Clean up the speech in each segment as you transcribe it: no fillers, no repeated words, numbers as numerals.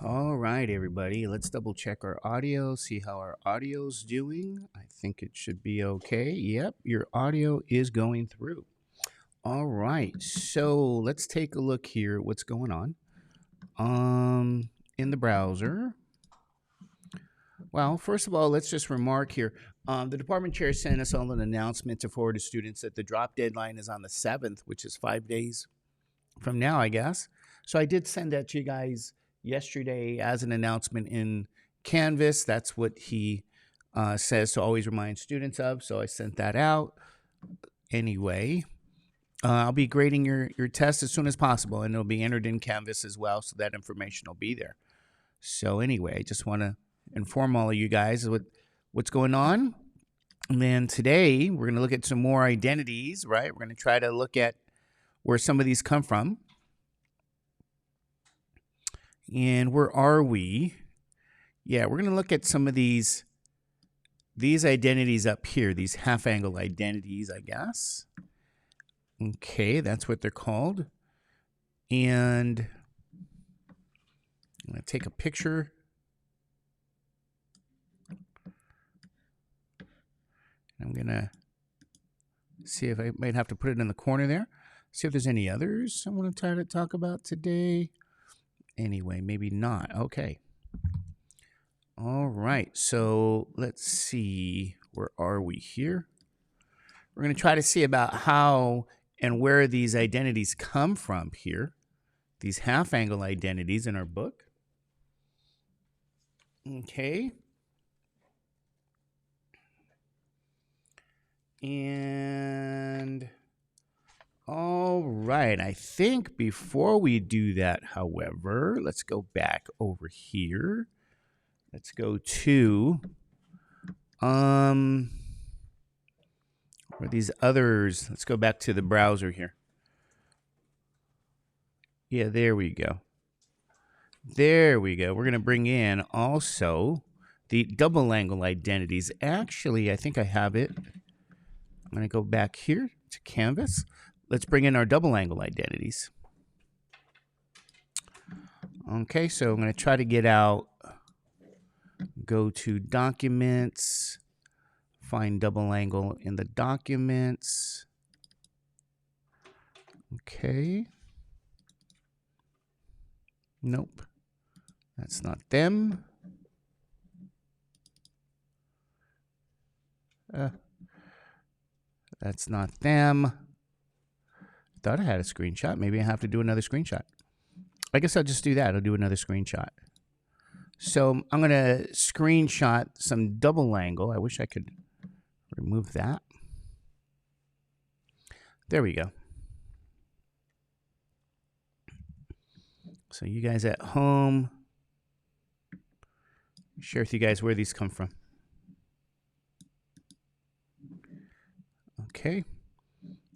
All right, everybody. Let's double check our audio, see how our audio's doing. I think it should be okay. Yep, your audio is going through. All right. So let's take a look here at what's going on. In the browser. Well, first of all, let's just remark here. The department chair sent us all an announcement to forward to students that the drop deadline is on the 7th, which is 5 days from now, I guess. So I did send that to you guys yesterday as an announcement in Canvas. That's what he says to always remind students of. So I sent that out. Anyway, I'll be grading your test as soon as possible, and it'll be entered in Canvas as well, so that information will be there. So anyway, I just want to inform all of you guys what's going on. And then today, we're going to look at some more identities, right? We're going to try to look at where some of these come from. And where are we? Yeah, we're going to look at some of these identities up here, these half-angle identities, I guess. Okay, that's what they're called. And I'm going to take a picture. I'm going to see if I might have to put it in the corner there. See if there's any others I want to try to talk about today. Anyway, maybe not. Okay. All right. So let's see. Where are we here? We're going to try to see about how and where these identities come from here. These half-angle identities in our book. Okay. And all right, I think before we do that, however, let's go back over here. Let's go to where these others. Let's go back to the browser here. Yeah, there we go. There we go. We're going to bring in also the double angle identities. Actually, I think I have it. I'm going to go back here to Canvas. Let's bring in our double angle identities. Okay, so I'm going to try to get out, go to Documents, find double angle in the Documents. Okay. Nope, that's not them. That's not them. Thought I had a screenshot. Maybe I have to do another screenshot. I guess I'll just do that. I'll do another screenshot. So I'm going to screenshot some double angle. I wish I could remove that. There we go. So you guys at home, share with you guys where these come from. Okay.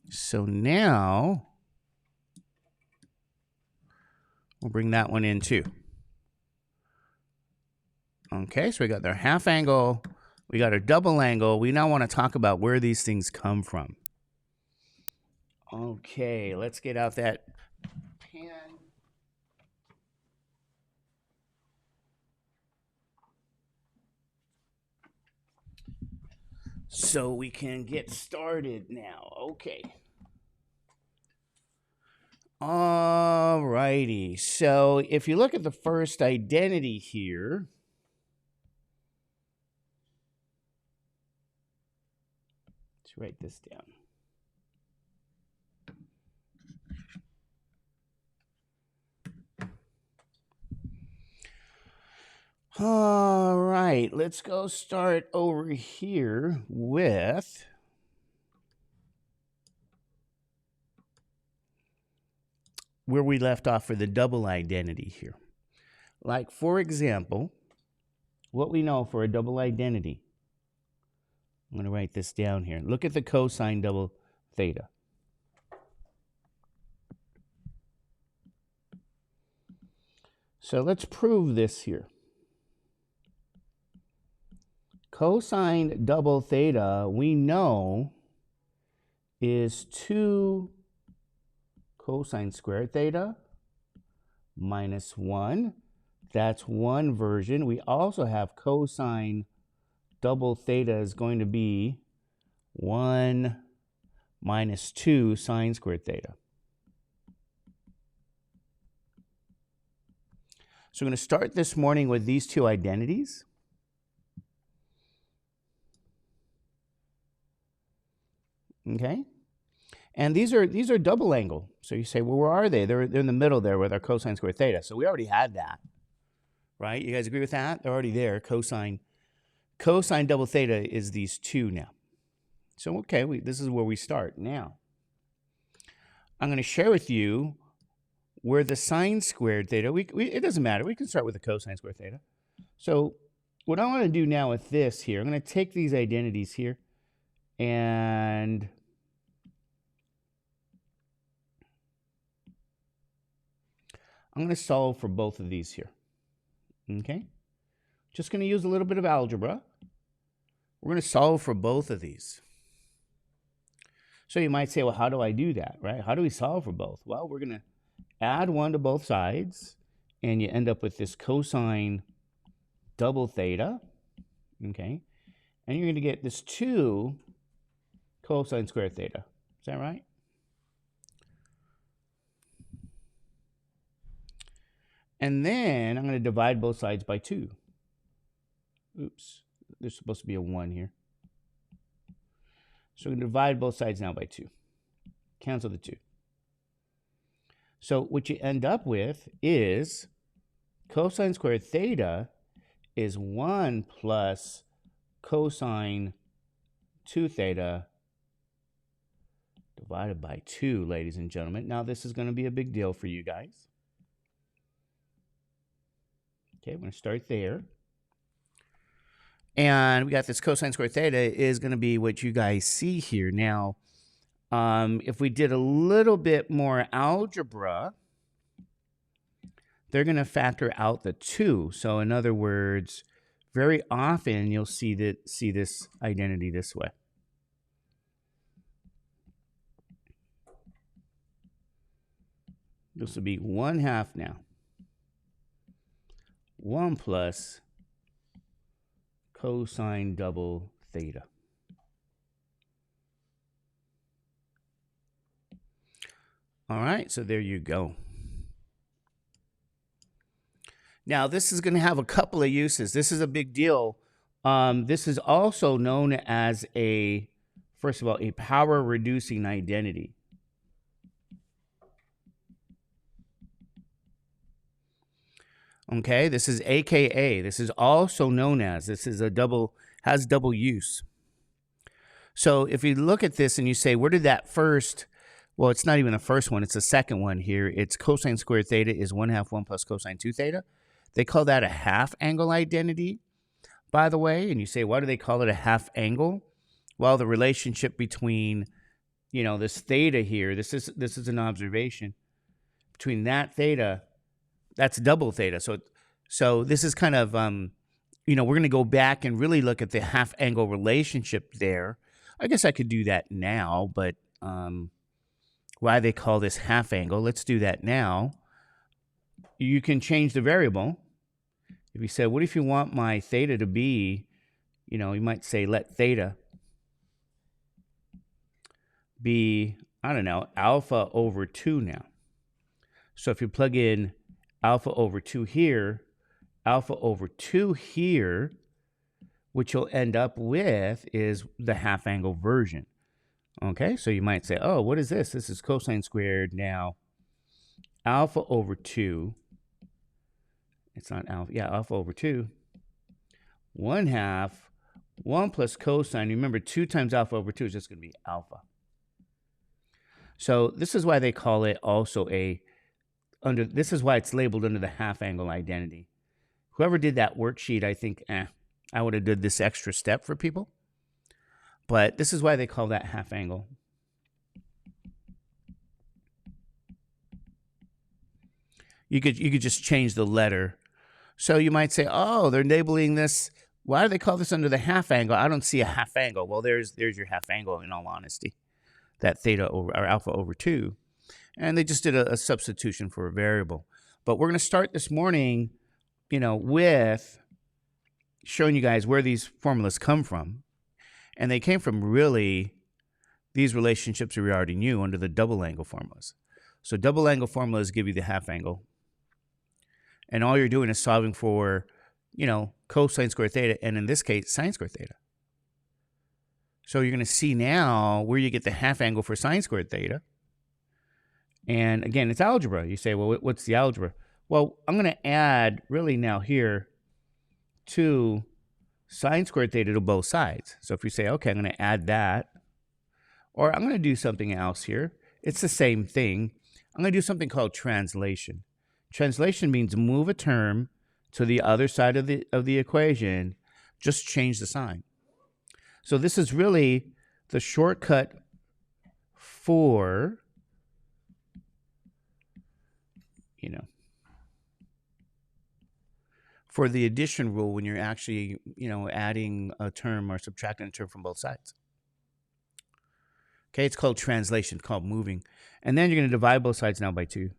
So now we'll bring that one in too. Okay, so we got our half angle, we got our double angle. We now want to talk about where these things come from. Okay, let's get out that pen. So we can get started now. Okay. All righty. So if you look at the first identity here, let's write this down. All right, let's go start over here with where we left off for the double identity here. Like, for example, what we know for a double identity. I'm going to write this down here. Look at the cosine double theta. So let's prove this here. Cosine double theta, we know, is 2 cosine squared theta minus 1 That's one version. We also have cosine double theta is going to be 1 minus 2 sine squared theta. So we're going to start this morning with these two identities. Okay? And these are double angle. So you say, well, where are they? They're in the middle there with our cosine squared theta. So we already had that, right? You guys agree with that? They're already there. Cosine double theta is these two now. So, okay, this is where we start. Now, I'm going to share with you where the sine squared theta, it doesn't matter. We can start with the cosine squared theta. So what I want to do now with this here, I'm going to take these identities here and I'm going to solve for both of these here. Okay? Just going to use a little bit of algebra. We're going to solve for both of these. So you might say, well, how do I do that, right? How do we solve for both? Well, we're going to add 1 to both sides, and you end up with this cosine double theta, okay? And you're going to get this 2 cosine squared theta. Is that right? And then I'm going to divide both sides by 2. Oops, there's supposed to be a 1 here. So we're going to divide both sides now by 2. Cancel the 2. So what you end up with is cosine squared theta is 1 plus cosine 2 theta divided by 2, ladies and gentlemen. Now this is going to be a big deal for you guys. Okay, we're going to start there. And we got this cosine squared theta is going to be what you guys see here. Now, if we did a little bit more algebra, they're going to factor out the 2. So in other words, very often you'll see this identity this way. This will be 1/2 now. 1 plus cosine double theta. All right, so there you go. Now, this is going to have a couple of uses. This is a big deal. This is also known as first of all, a power reducing identity. Okay, this is AKA. This is also known as, has double use. So if you look at this and you say, where did that first, well, it's not even the first one, it's the second one here. It's cosine squared theta is 1/2 1 plus cosine 2 theta. They call that a half angle identity, by the way. And you say, why do they call it a half angle? Well, the relationship between, this theta here, this is an observation. Between that theta, that's double theta. So this is kind of, we're going to go back and really look at the half angle relationship there. I guess I could do that now, but why they call this half angle, let's do that now. You can change the variable. If you say, what if you want my theta to be, you might say let theta be, I don't know, alpha over 2 now. So if you plug in alpha over 2 here, alpha over 2 here, what you'll end up with is the half angle version. Okay, so you might say, oh, what is this? This is cosine squared now. Alpha over 2. It's not alpha. Yeah, alpha over 2. 1/2. 1 plus cosine. Remember, 2 times alpha over 2 is just going to be alpha. So this is why they call it also this is why it's labeled under the half angle identity. Whoever did that worksheet, I think, I would have did this extra step for people. But this is why they call that half angle. You could just change the letter. So you might say, oh, they're labeling this. Why do they call this under the half angle? I don't see a half angle. Well, there's your half angle, in all honesty. That theta over, or alpha over 2. And they just did a substitution for a variable. But we're going to start this morning with showing you guys where these formulas come from. And they came from really these relationships we already knew under the double angle formulas. So double angle formulas give you the half angle. And all you're doing is solving for, cosine squared theta, and in this case, sine squared theta. So you're going to see now where you get the half angle for sine squared theta. And again, it's algebra. You say, well, what's the algebra? Well, I'm going to add really now here 2 sine squared theta to both sides. So if you say, okay, I'm going to add that, or I'm going to do something else here. It's the same thing. I'm going to do something called translation. Translation means move a term to the other side of the equation, just change the sign. So this is really the shortcut for, for the addition rule when you're actually, adding a term or subtracting a term from both sides. Okay, it's called translation, it's called moving. And then you're going to divide both sides now by 2.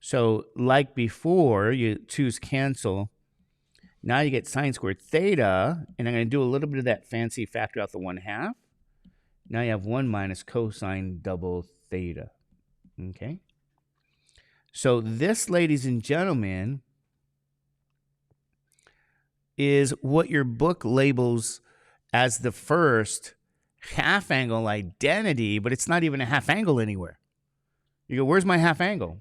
So like before, you 2's cancel. Now you get sine squared theta, and I'm going to do a little bit of that fancy factor out the 1/2. Now you have 1 minus cosine double theta. Okay? So this, ladies and gentlemen, is what your book labels as the first half angle identity, but it's not even a half angle anywhere. You go, where's my half angle?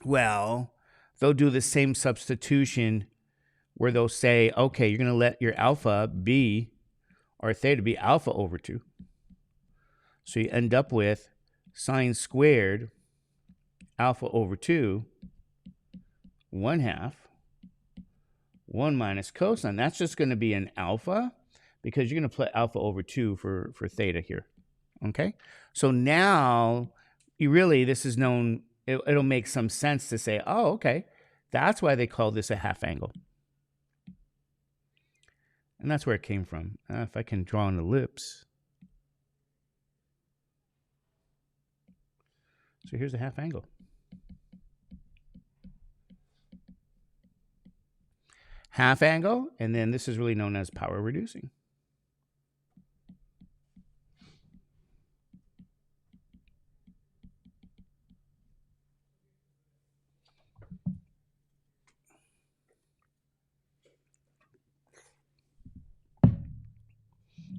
Well, they'll do the same substitution where they'll say, okay, you're going to let your alpha be, or theta be alpha over 2. So you end up with sine squared alpha over 2, 1/2, 1 minus cosine. That's just going to be an alpha because you're going to put alpha over 2 for theta here. Okay? So now, this is known, it'll make some sense to say, oh, okay, that's why they call this a half angle. And that's where it came from. If I can draw an ellipse. So here's a half angle. Half angle, and then this is really known as power reducing.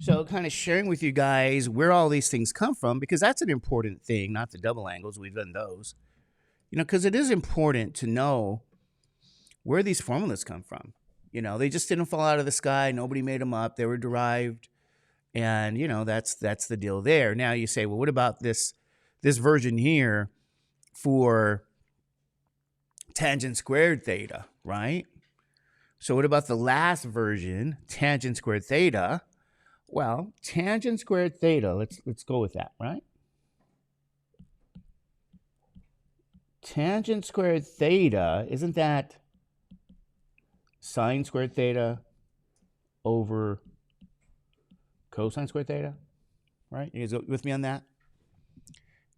So kind of sharing with you guys where all these things come from, because that's an important thing, not the double angles. We've done those. Because it is important to know where these formulas come from. They just didn't fall out of the sky. Nobody made them up. They were derived. And, that's the deal there. Now you say, well, what about this version here for tangent squared theta, right? So what about the last version, tangent squared theta? Well, tangent squared theta, let's go with that, right? Tangent squared theta, isn't that sine squared theta over cosine squared theta? Right? You guys with me on that?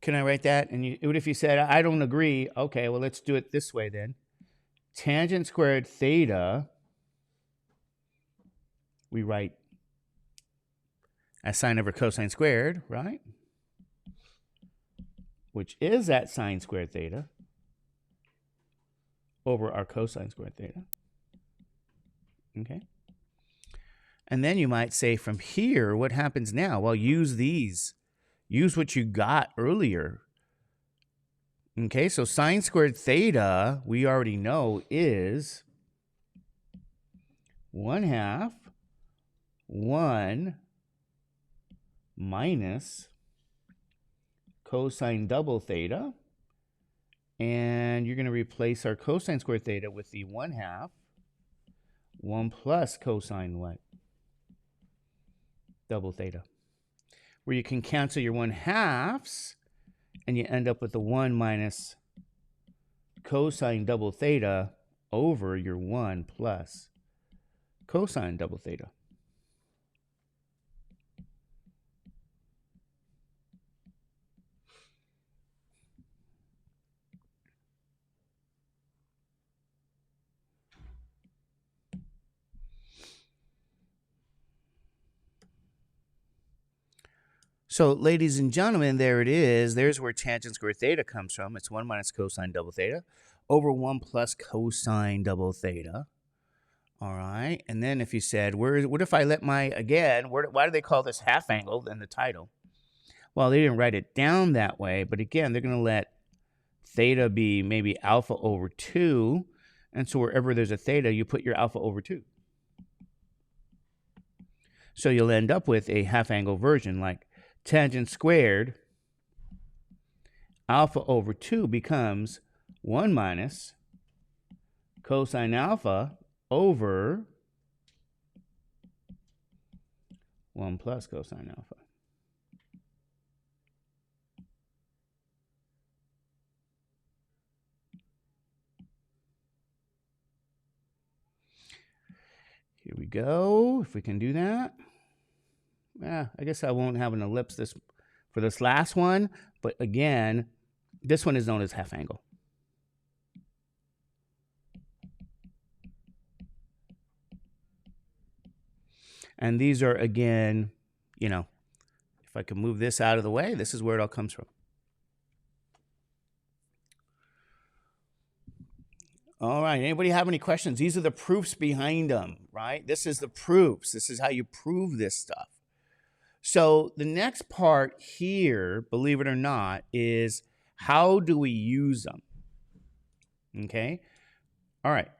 Can I write that? And what if you said, I don't agree? Okay, well, let's do it this way then. Tangent squared theta, we write as sine over cosine squared, right? Which is that sine squared theta over our cosine squared theta. Okay? And then you might say from here, what happens now? Well, use these. Use what you got earlier. Okay, so sine squared theta, we already know, is 1/2 1 minus cosine double theta. And you're going to replace our cosine squared theta with the 1/2 1 plus cosine what? Double theta. Where you can cancel your 1/2s and you end up with the 1 minus cosine double theta over your 1 plus cosine double theta. So, ladies and gentlemen, there it is. There's where tangent square theta comes from. It's 1 minus cosine double theta over 1 plus cosine double theta. All right. And then if you said, what if I let why do they call this half angle in the title? Well, they didn't write it down that way. But again, they're going to let theta be maybe alpha over 2. And so wherever there's a theta, you put your alpha over 2. So you'll end up with a half angle version like tangent squared alpha over 2 becomes 1 minus cosine alpha over 1 plus cosine alpha. Here we go, if we can do that. I guess I won't have an ellipse for this last one, but again, this one is known as half angle. And these are, again, if I can move this out of the way, this is where it all comes from. All right, anybody have any questions? These are the proofs behind them, right? This is the proofs. This is how you prove this stuff. So the next part here, believe it or not, is how do we use them? Okay? All right.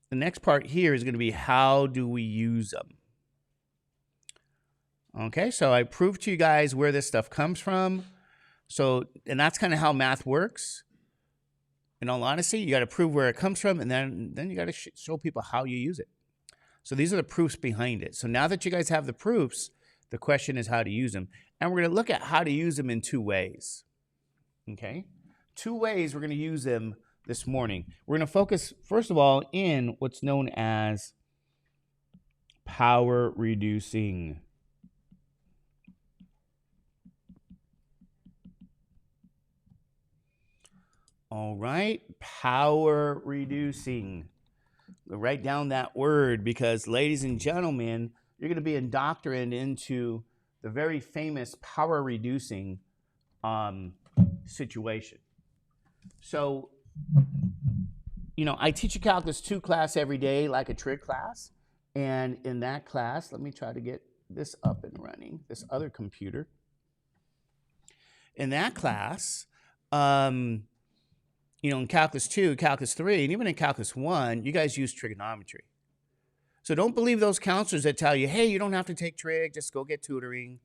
The next part here is going to be how do we use them? Okay, so I proved to you guys where this stuff comes from. So, and that's kind of how math works. In all honesty, you got to prove where it comes from, and then you got to show people how you use it. So these are the proofs behind it. So now that you guys have the proofs, the question is how to use them. And we're going to look at how to use them in 2 ways. Okay? 2 ways we're going to use them this morning. We're going to focus, first of all, in what's known as power reducing. All right, power reducing. Write down that word because, ladies and gentlemen, you're going to be indoctrinated into the very famous power reducing situation. So, I teach a Calculus 2 class every day, like a trig class. And in that class, let me try to get this up and running, this other computer. In that class, in Calculus 2, Calculus 3, and even in Calculus 1, you guys use trigonometry. So don't believe those counselors that tell you, hey, you don't have to take trig, just go get tutoring.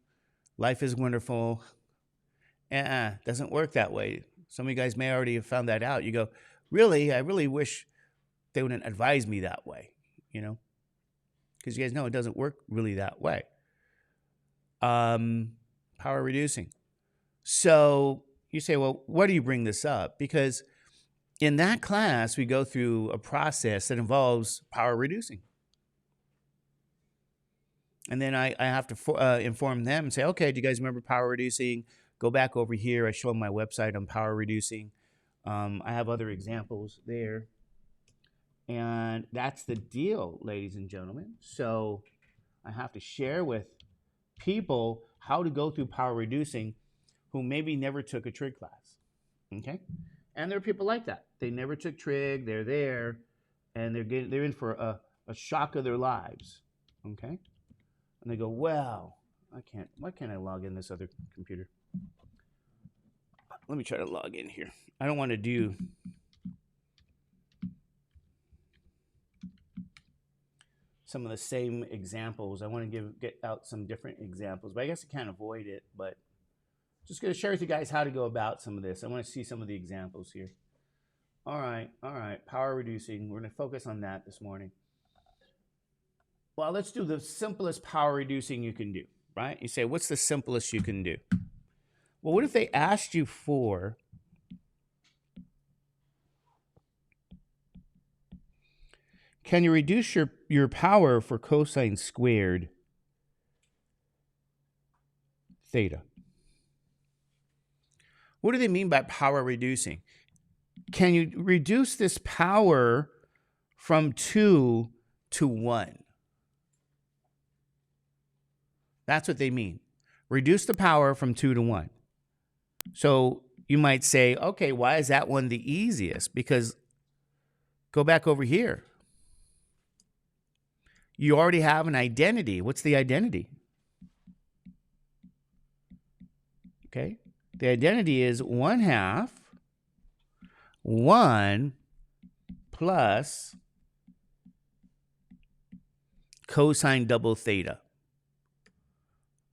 Life is wonderful. Doesn't work that way. Some of you guys may already have found that out. You go, really? I really wish they wouldn't advise me that way, because you guys know it doesn't work really that way. Power reducing. So you say, well, why do you bring this up? Because in that class, we go through a process that involves power reducing. And then I have to inform them and say, okay, do you guys remember power reducing? Go back over here. I show them my website on power reducing. I have other examples there. And that's the deal, ladies and gentlemen. So I have to share with people how to go through power reducing who maybe never took a trig class. Okay? And there are people like that. They never took trig, they're there, and they're in for a shock of their lives. Okay? And they go, well, why can't I log in this other computer? Let me try to log in here. I don't want to do some of the same examples. I want to get out some different examples, but I guess I can't avoid it, but just going to share with you guys how to go about some of this. I want to see some of the examples here. All right, power reducing. We're going to focus on that this morning. Well, let's do the simplest power reducing you can do, right? You say, what's the simplest you can do? Well, what if they asked you for can you reduce your power for cosine squared theta? What do they mean by power reducing? Can you reduce this power from 2 to 1? That's what they mean. Reduce the power from 2 to 1. So you might say, okay, why is that one the easiest? Because go back over here. You already have an identity. What's the identity? Okay. The identity is 1/2 1 plus cosine double theta.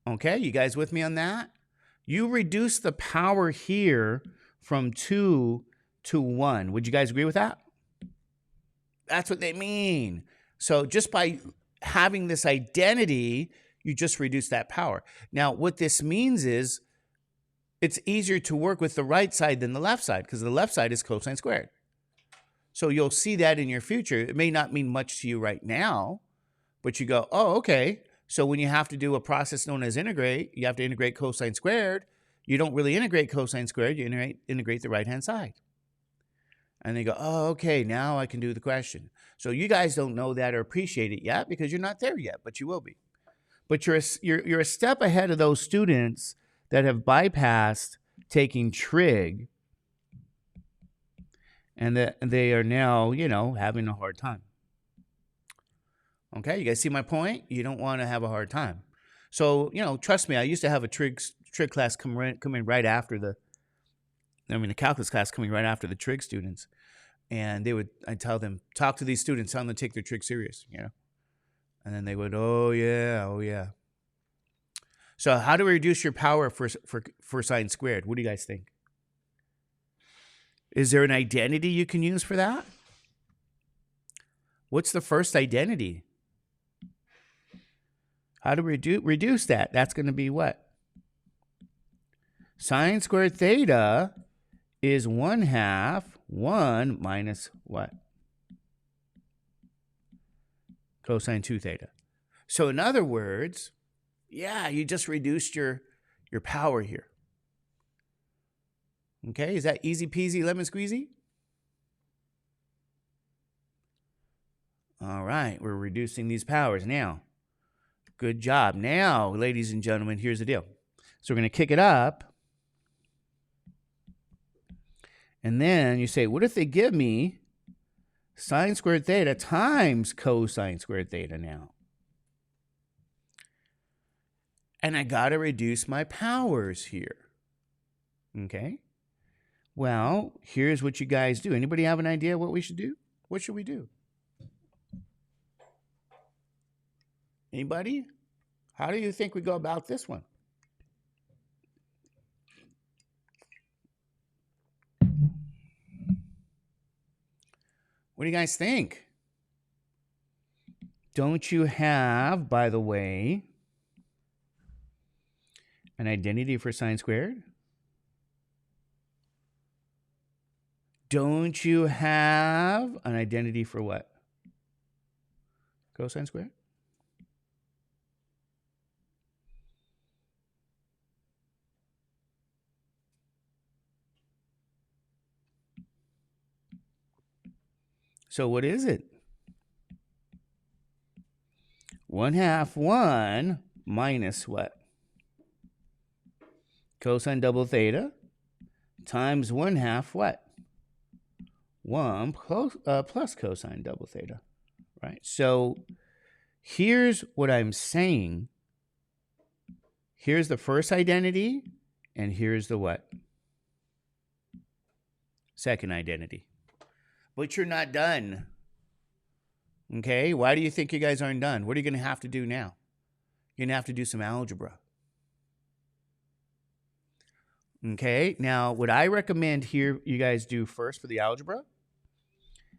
Okay, you guys with me on that? You reduce the power here from 2 to 1. Would you guys agree with that? That's what they mean. So just by having this identity, you just reduce that power. Now, what this means is it's easier to work with the right side than the left side because the left side is cosine squared. So you'll see that in your future. It may not mean much to you right now, but you go, oh, okay. So when you have to do a process known as integrate, you have to integrate cosine squared. You don't really integrate cosine squared. You integrate the right-hand side. And they go, oh, okay, now I can do the question. So you guys don't know that or appreciate it yet because you're not there yet, but you will be. But you're a step ahead of those students that have bypassed taking trig, and that they are now, having a hard time. Okay, you guys see my point? You don't want to have a hard time. So, trust me, I used to have a trig class coming right after the calculus class coming right after the trig students. And I'd tell them, talk to these students, tell them to take their trig serious, And then they would, oh yeah. So how do we reduce your power for sine squared? What do you guys think? Is there an identity you can use for that? What's the first identity? How do we reduce that? That's going to be what? Sine squared theta is 1/2 1 minus what? Cosine 2 theta. So in other words, yeah, you just reduced your power here. Okay, is that easy peasy lemon squeezy? All right, we're reducing these powers now. Good job. Now, ladies and gentlemen, here's the deal. So we're going to kick it up. And then you say, what if they give me sine squared theta times cosine squared theta now? And I got to reduce my powers here. Okay? Well, here's what you guys do. Anybody have an idea what we should do? What should we do? Anybody? How do you think we go about this one? What do you guys think? Don't you have, by the way, an identity for sine squared? Don't you have an identity for what? Cosine squared? So what is it? 1/2 1 minus what? Cosine double theta times 1/2 what? 1 plus cosine double theta, right? So here's what I'm saying. Here's the first identity, and here's the what? Second identity. But you're not done. Okay? Why do you think you guys aren't done? What are you going to have to do now? You're going to have to do some algebra. Okay? Now, what I recommend here you guys do first for the algebra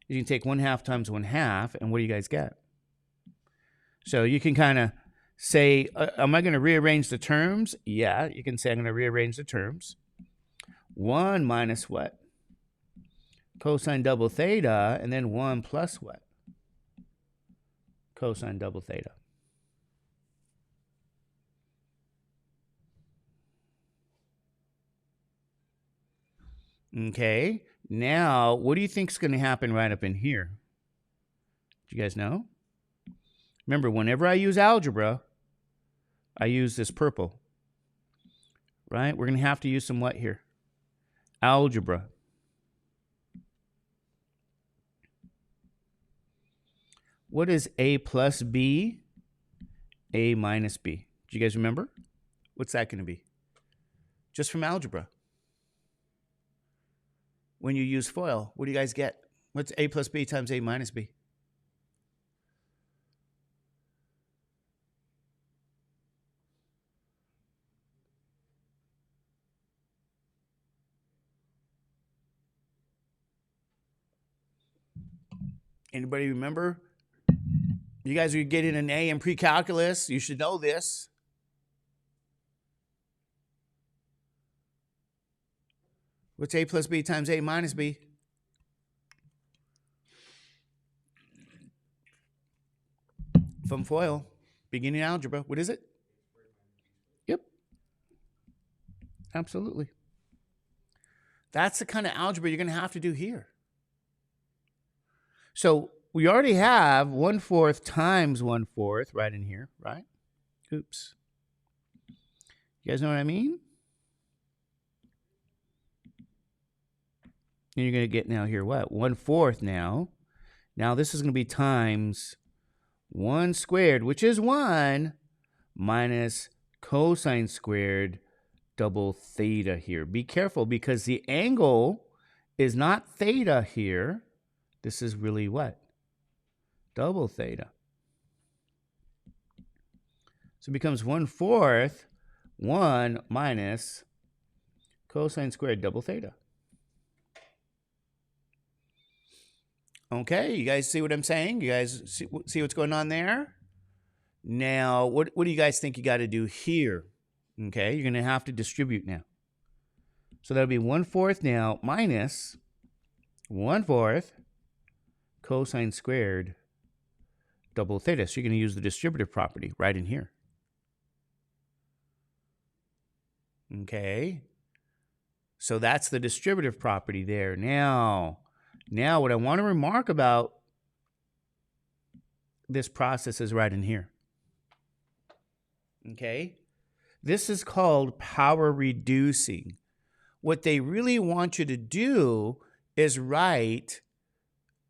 is you can take 1/2 times 1/2, and what do you guys get? So you can kind of say, am I going to rearrange the terms? Yeah, you can say I'm going to rearrange the terms. 1 minus what? Cosine double theta, and then 1 plus what? Cosine double theta. Okay, now what do you think is going to happen right up in here? Do you guys know? Remember, whenever I use algebra, I use this purple, right? We're going to have to use some what here? Algebra. What is a plus b? A minus b. Do you guys remember? What's that going to be? Just from algebra. When you use FOIL, what do you guys get? What's a plus b times a minus b? Anybody remember? You guys are getting an A in pre-calculus. You should know this. What's a plus b times a minus b? From FOIL, beginning algebra. What is it? Yep. Absolutely. That's the kind of algebra you're going to have to do here. So we already have 1/4 times 1/4 right in here, right? Oops. You guys know what I mean? And you're going to get now here what? 1/4 now. Now this is going to be times 1 squared, which is 1, minus cosine squared double theta here. Be careful because the angle is not theta here. This is really what? Double theta. So it becomes 1/4, 1 minus cosine squared double theta. Okay, you guys see what I'm saying? You guys see what's going on there? Now, what do you guys think you got to do here? Okay, you're going to have to distribute now. So that'll be 1/4 now minus 1/4 cosine squared double theta. So you're going to use the distributive property right in here. Okay, so that's the distributive property there. Now, what I want to remark about this process is right in here. Okay? This is called power reducing. What they really want you to do is write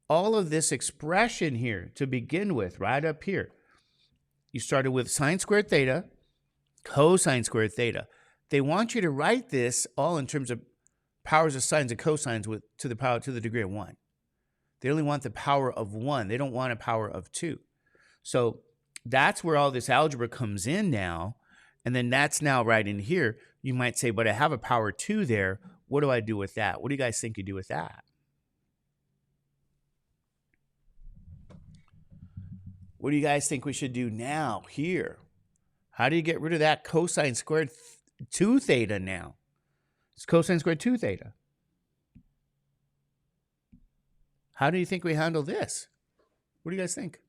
all of this expression here to begin with, right up here. You started with sine squared theta, cosine squared theta. They want you to write this all in terms of powers of sines and cosines to the degree of 1. They only want the power of 1. They don't want a power of 2. So that's where all this algebra comes in now. And then that's now right in here. You might say, but I have a power 2 there. What do I do with that? What do you guys think you do with that? What do you guys think we should do now here? How do you get rid of that cosine squared 2 theta now? It's cosine squared 2 theta. How do you think we handle this? What do you guys think?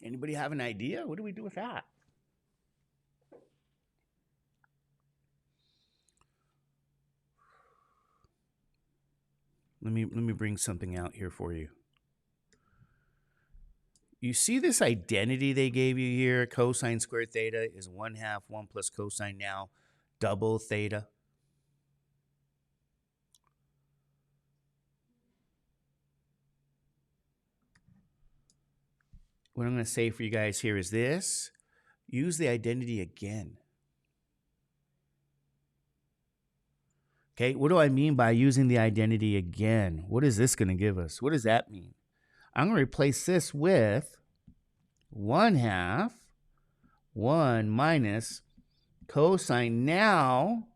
Anybody have an idea? What do we do with that? Let me bring something out here for you. You see this identity they gave you here? Cosine squared theta is 1/2 1 plus cosine now double theta. What I'm going to say for you guys here is this. Use the identity again. Okay, what do I mean by using the identity again? What is this going to give us? What does that mean? I'm going to replace this with 1/2 1 minus cosine. Now,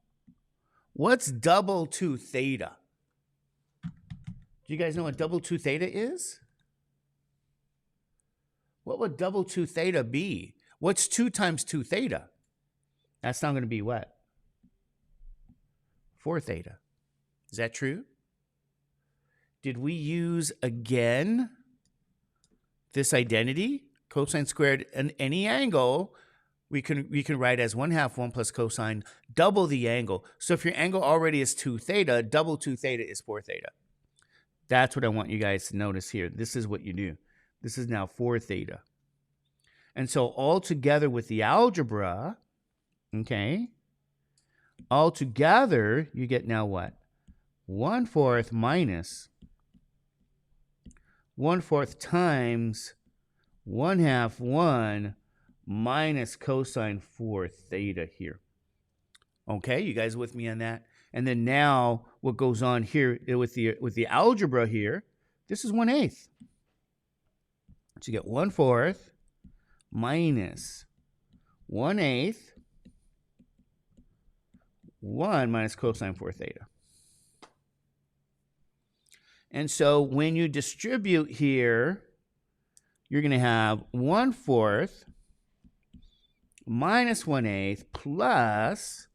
what's double 2 theta? Do you guys know what double 2 theta is? What would double 2 theta be? What's 2 times 2 theta? That's now going to be what? 4 theta. Is that true? Did we use again this identity? Cosine squared in any angle we can write as 1/2 1 plus cosine, double the angle. So if your angle already is 2 theta, double 2 theta is 4 theta. That's what I want you guys to notice here. This is what you do. This is now 4 theta. And so all together with the algebra, okay, all together you get now what? 1/4 minus 1/4 times 1/2 1 minus cosine 4 theta here. Okay, you guys with me on that? And then now what goes on here with the algebra here, this is 1/8. So you get 1/4 minus 1/8 1 minus cosine 4 theta. And so when you distribute here, you're going to have 1/4 minus 1/8 plus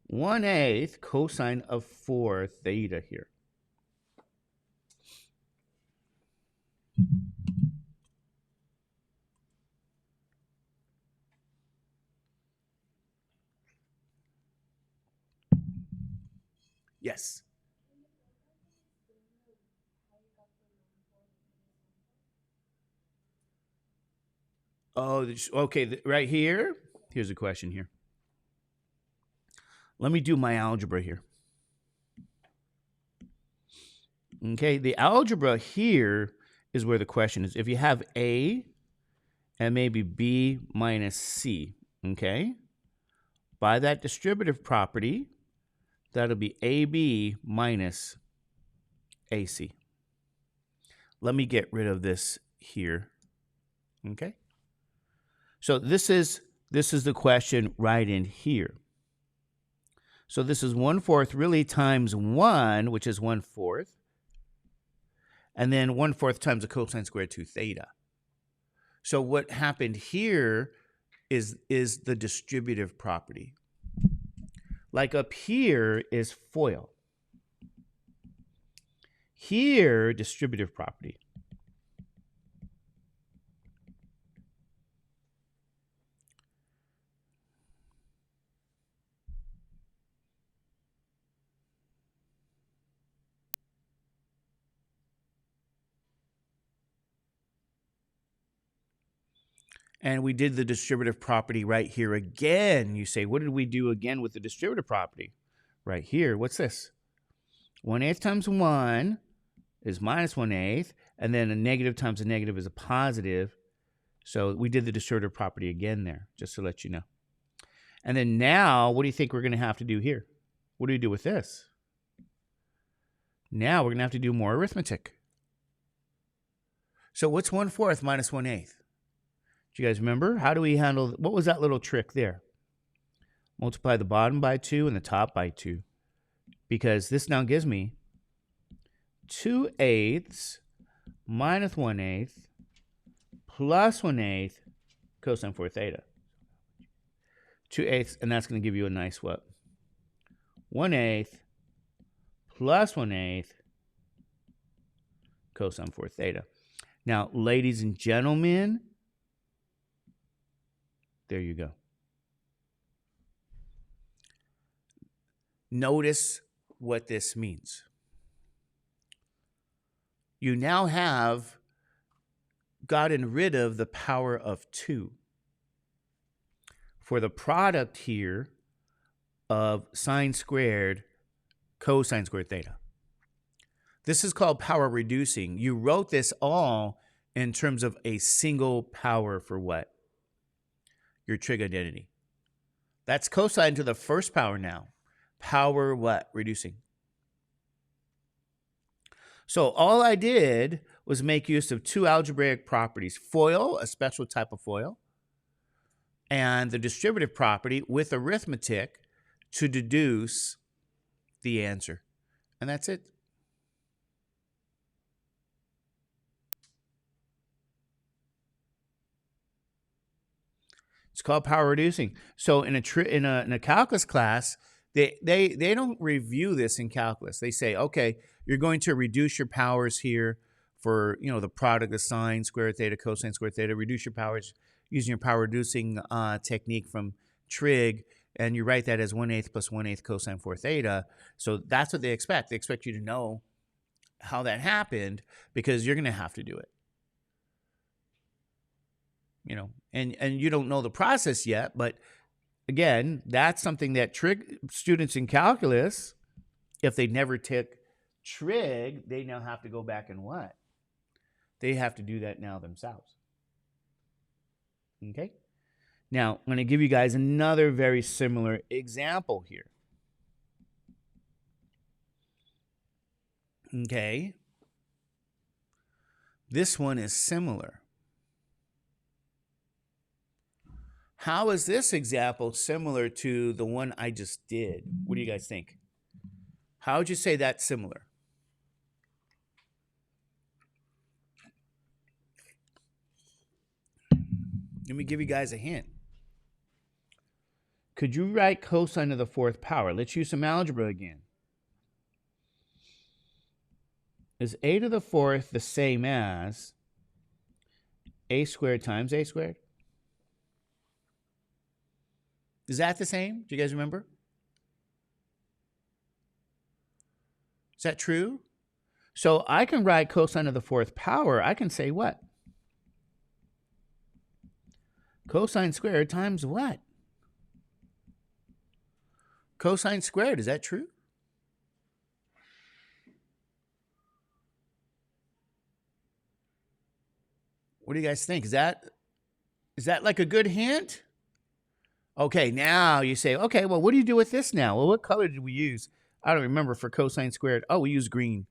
1/8 cosine of 4 theta here. Yes. Oh, okay, right here. Here's a question here. Let me do my algebra here. Okay, the algebra here is where the question is. If you have A and maybe B minus C, okay, by that distributive property, that'll be AB minus AC. Let me get rid of this here, okay? So this is the question right in here. So this is 1/4 really times 1, which is 1/4. And then 1/4 times the cosine squared 2 theta. So what happened here is the distributive property. Like up here is FOIL. Here, distributive property. And we did the distributive property right here again. You say, what did we do again with the distributive property? Right here, what's this? 1/8 times 1 is minus 1/8, and then a negative times a negative is a positive. So we did the distributive property again there, just to let you know. And then now, what do you think we're going to have to do here? What do we do with this? Now we're going to have to do more arithmetic. So what's 1/4 minus 1/8? Do you guys remember? How do we handle, what was that little trick there? Multiply the bottom by 2 and the top by 2. Because this now gives me 2/8 minus 1/8 plus 1/8 cosine 4 theta. 2/8, and that's going to give you a nice what? 1/8 plus 1/8 cosine 4 theta. Now, ladies and gentlemen, there you go. Notice what this means. You now have gotten rid of the power of 2 for the product here of sine squared cosine squared theta. This is called power reducing. You wrote this all in terms of a single power for what? Your trig identity. That's cosine to the first power now. Power what? Reducing. So all I did was make use of 2 algebraic properties. FOIL, a special type of FOIL, and the distributive property with arithmetic to deduce the answer. And that's it. It's called power reducing. So in a calculus class, they don't review this in calculus. They say, okay, you're going to reduce your powers here for, the product of sine squared theta, cosine squared theta. Reduce your powers using your power reducing technique from trig, and you write that as 1/8 plus 1/8 cosine 4 theta. So that's what they expect. They expect you to know how that happened because you're going to have to do it. And you don't know the process yet, but again, that's something that trig students in calculus, if they never took trig, they now have to go back and what? They have to do that now themselves. Okay? Now, I'm going to give you guys another very similar example here. Okay? This one is similar. How is this example similar to the one I just did? What do you guys think? How would you say that's similar? Let me give you guys a hint. Could you write cosine to the 4th power? Let's use some algebra again. Is a to the 4th the same as a squared times a squared? Is that the same? Do you guys remember? Is that true? So I can write cosine of the 4th power. I can say what? Cosine squared times what? Cosine squared. Is that true? What do you guys think? Is that like a good hint? Okay, now you say, okay, well, what do you do with this now? Well, what color did we use? I don't remember for cosine squared. Oh, we used green.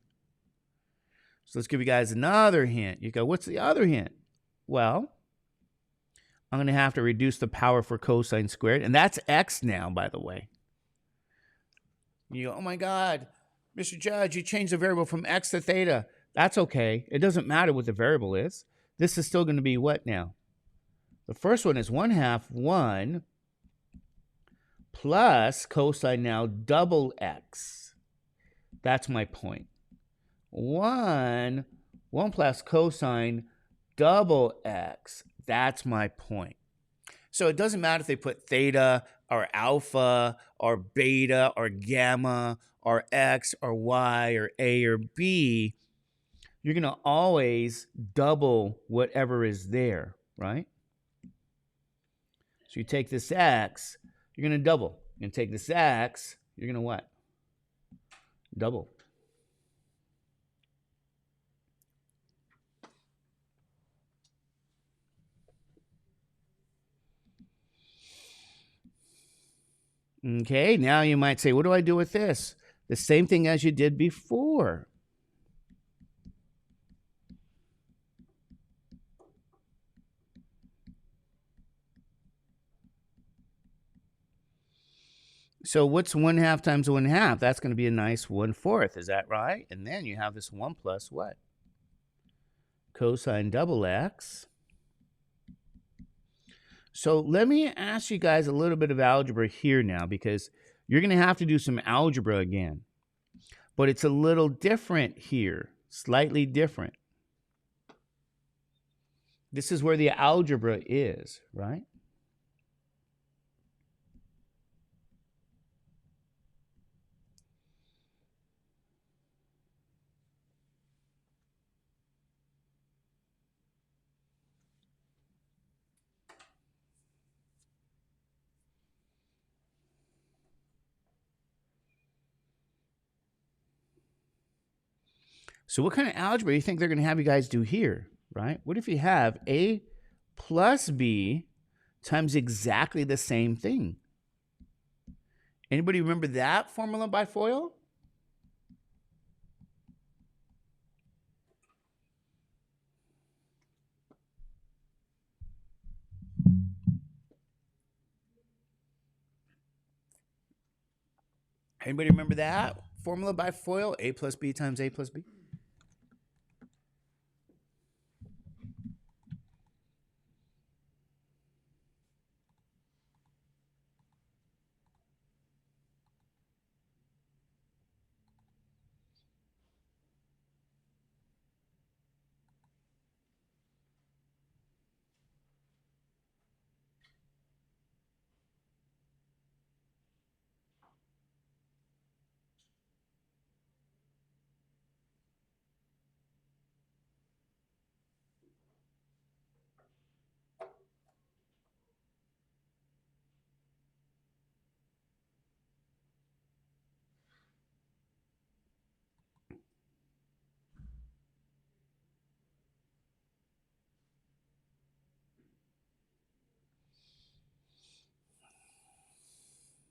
So let's give you guys another hint. You go, what's the other hint? Well, I'm going to have to reduce the power for cosine squared. And that's x now, by the way. You go, oh my God, Mr. Judge, you changed the variable from x to theta. That's okay. It doesn't matter what the variable is. This is still going to be what now? The first one is 1/2 1 plus cosine now double x. That's my point. 1 plus cosine double x. That's my point. So it doesn't matter if they put theta or alpha or beta or gamma or x or y or a or b. You're going to always double whatever is there, right? So you take this x, you're going to double. You're going to take this x, you're going to what? Double. Okay, now you might say, what do I do with this? The same thing as you did before. So what's 1/2 times 1/2? That's going to be a nice 1/4. Is that right? And then you have this 1 plus what? Cosine double x. So let me ask you guys a little bit of algebra here now, because you're going to have to do some algebra again. But it's a little different here, slightly different. This is where the algebra is, right? So what kind of algebra do you think they're going to have you guys do here, right? What if you have a plus b times exactly the same thing? Anybody remember that formula by FOIL? Anybody remember that formula by FOIL? A plus b times a plus b?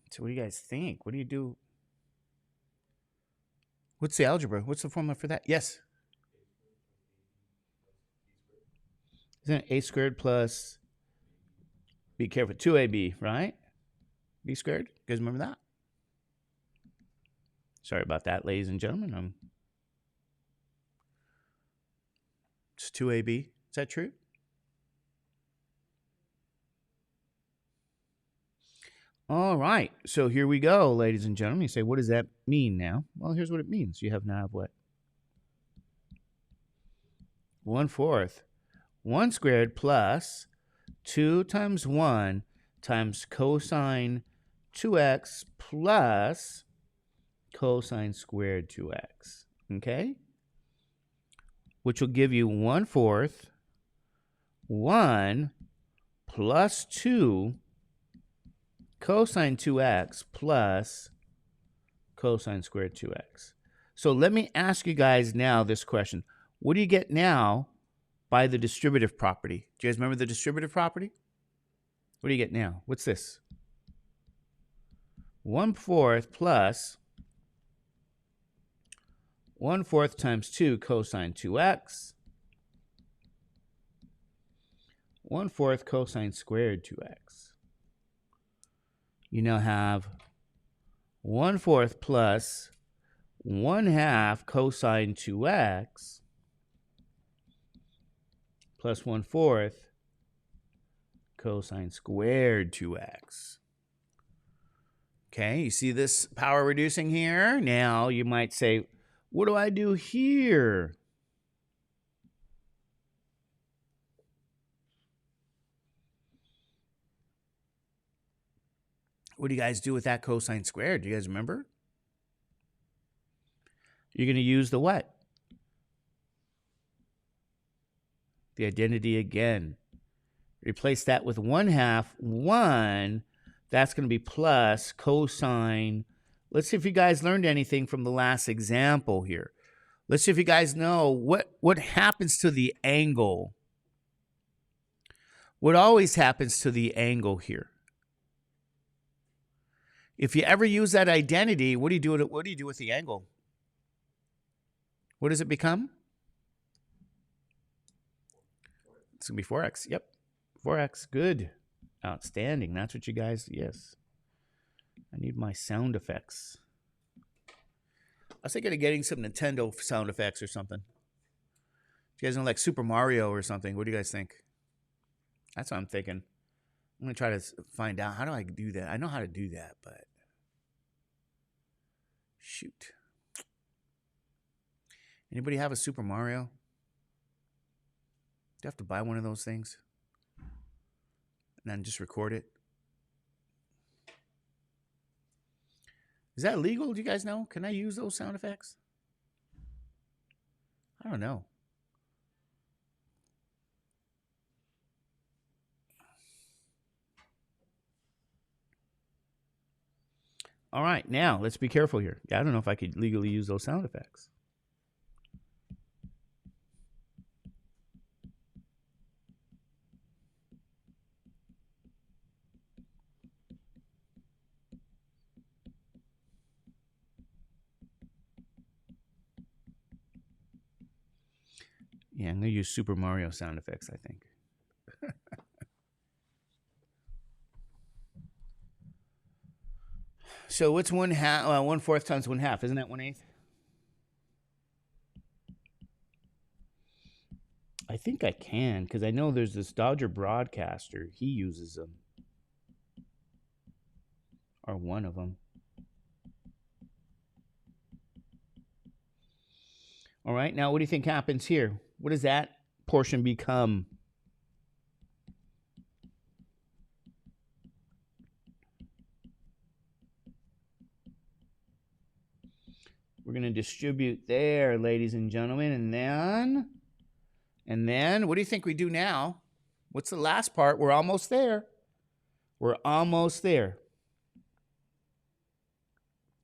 So what do you guys think? What do you do? What's the algebra? What's the formula for that? Yes. Isn't it a squared plus, be careful, 2ab, right? B squared. You guys remember that? Sorry about that, ladies and gentlemen. It's 2ab. Is that true? All right. So here we go, ladies and gentlemen. You say, what does that mean now? Well, here's what it means. You have now what? 1/4. 1 squared plus 2 times 1 times cosine 2x plus cosine squared 2x. Okay? Which will give you 1/4 1 plus 2 cosine 2x plus cosine squared 2x. So let me ask you guys now this question. What do you get now by the distributive property? Do you guys remember the distributive property? What do you get now? What's this? 1/4 plus 1/4 times 2 cosine 2x. 1/4 cosine squared 2x. You now have 1/4 plus 1/2 cosine 2x plus 1/4 cosine squared 2x. Okay, you see this power reducing here? Now you might say, what do I do here? What do you guys do with that cosine squared? Do you guys remember? You're going to use the what? The identity again. Replace that with 1/2. 1, that's going to be plus cosine. Let's see if you guys learned anything from the last example here. Let's see if you guys know what happens to the angle. What always happens to the angle here? If you ever use that identity, what do you do with the angle? What does it become? It's going to be 4x. Yep. 4x. Good. Outstanding. That's what you guys, yes. I need my sound effects. I was thinking of getting some Nintendo sound effects or something. If you guys know, like Super Mario or something, what do you guys think? That's what I'm thinking. I'm going to try to find out. How do I do that? I know how to do that, but shoot. Anybody have a Super Mario? Do you have to buy one of those things? And then just record it? Is that legal? Do you guys know? Can I use those sound effects? I don't know. All right, now let's be careful here. I don't know if I could legally use those sound effects. Yeah, I'm going to use Super Mario sound effects, I think. So what's 1/4 times 1/2? Isn't that 1/8? I think I can, because I know there's this Dodger broadcaster. He uses them. Or one of them. All right, now what do you think happens here? What does that portion become? We're going to distribute there, ladies and gentlemen. And then, what do you think we do now? What's the last part? We're almost there. We're almost there.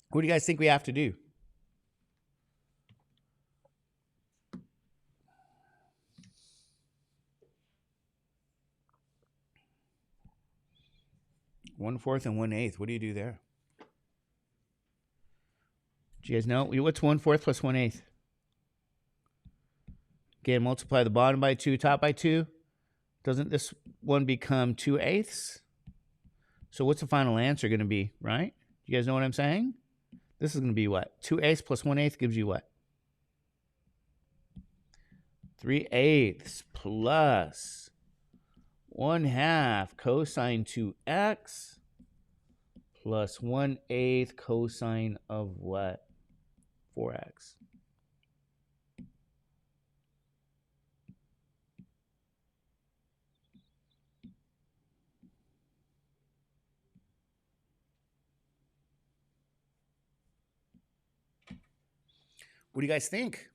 What do you guys think we have to do? One-fourth and 1/8. What do you do there? Do you guys know? What's 1/4 plus 1/8? Again, multiply the bottom by 2, top by 2. Doesn't this one become 2/8? So what's the final answer going to be, right? You guys know what I'm saying? This is going to be what? 2/8 plus 1/8 gives you what? 3/8 plus 1/2 cosine 2x plus 1/8 cosine of what? 4x. What do you guys think?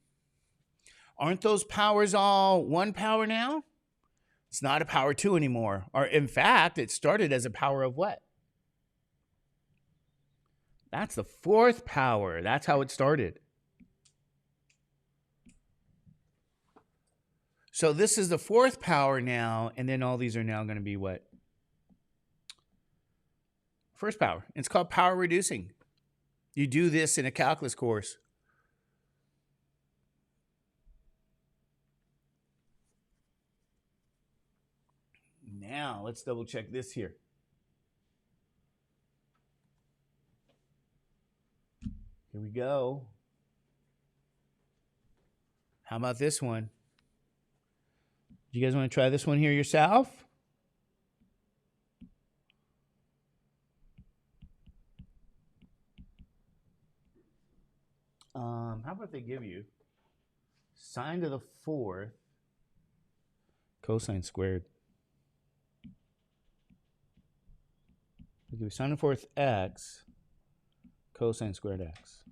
Aren't those powers all one power now? It's not a power 2 anymore. Or in fact, it started as a power of what? That's the 4th power. That's how it started. So this is the 4th power now, and then all these are now going to be what? 1st power. It's called power reducing. You do this in a calculus course. Now, let's double check this here. Here we go. How about this one? You guys want to try this one here yourself? How about they give you sine to the 4th cosine squared? They give you sine to the 4th x cosine squared x.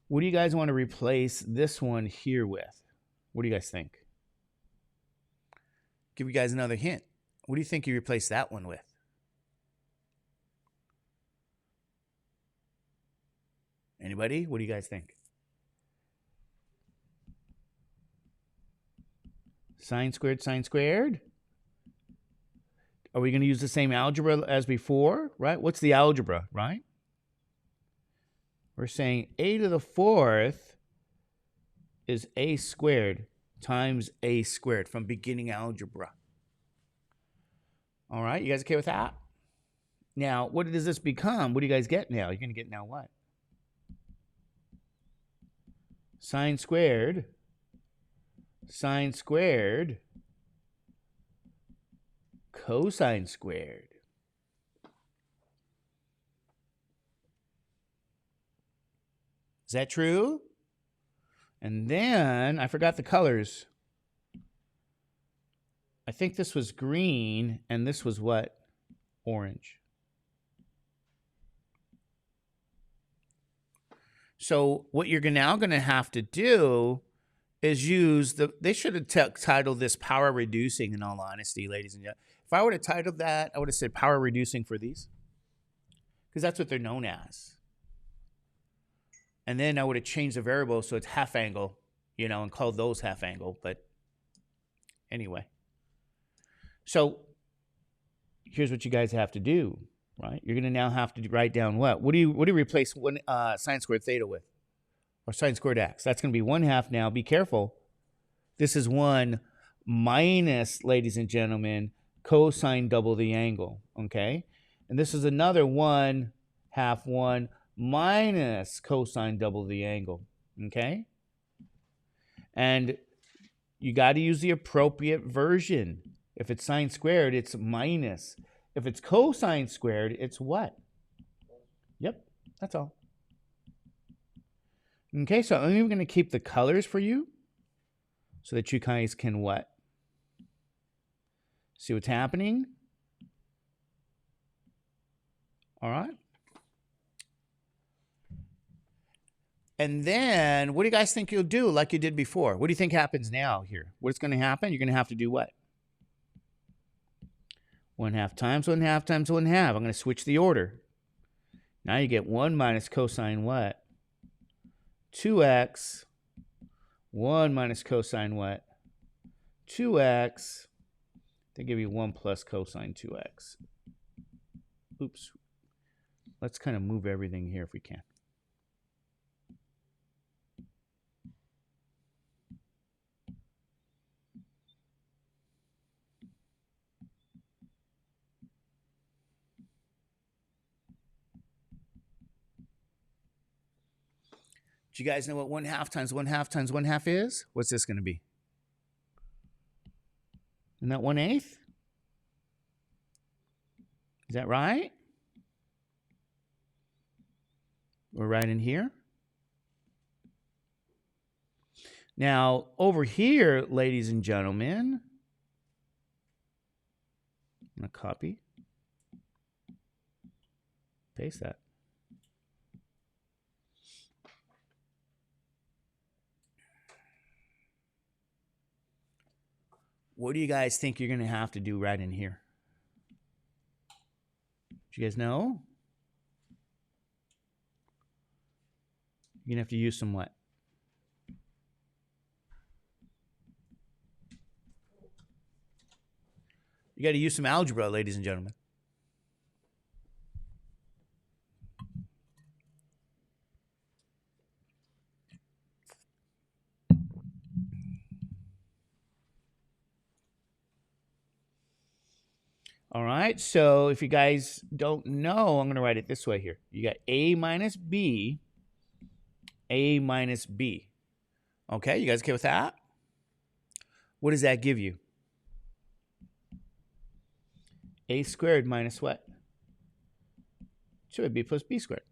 What do you guys want to replace this one here with? What do you guys think? Give you guys another hint. What do you think you replace that one with? Anybody? What do you guys think? Sine squared, sine squared. Are we going to use the same algebra as before, right? What's the algebra, right? We're saying a to the 4th is a squared times a squared from beginning algebra. All right, you guys okay with that? Now, what does this become? What do you guys get now? You're going to get now what? Sine squared, cosine squared. Is that true? And then, I forgot the colors. I think this was green, and this was what? Orange. So what you're now going to have to do is use they should have titled this power reducing, in all honesty, ladies and gentlemen. If I would have titled that, I would have said power reducing for these, because that's what they're known as. And then I would have changed the variable so it's half angle, you know, and called those half angle. But anyway. So here's what you guys have to do, right? You're going to now have to write down what? What do you replace one sine squared theta with? Or sine squared x. That's going to be 1/2 now. Be careful. This is 1 minus, ladies and gentlemen, cosine double the angle, okay? And this is another 1/2 1 minus cosine double the angle, okay? And you got to use the appropriate version. If it's sine squared, it's minus. If it's cosine squared, it's what? Yep, that's all. Okay, so I'm even going to keep the colors for you so that you guys can what? See what's happening? All right. And then, what do you guys think you'll do like you did before? What do you think happens now here? What's going to happen? You're going to have to do what? 1/2 times 1/2 times 1/2. I'm going to switch the order. Now you get 1 minus cosine what? 2x. 1 minus cosine what? 2x They give you 1 plus cosine 2x. Oops. Let's kind of move everything here if we can. Do you guys know what 1/2 times 1/2 times 1/2 is? What's this going to be? Isn't that 1/8? Is that right? We're right in here. Now, over here, ladies and gentlemen, I'm going to copy, paste that. What do you guys think you're going to have to do right in here? Do you guys know? You're going to have to use some what? You got to use some algebra, ladies and gentlemen. All right, so if you guys don't know, I'm going to write it this way here. You got A minus B, A minus B. Okay, you guys okay with that? What does that give you? A squared minus what? Should be plus B squared.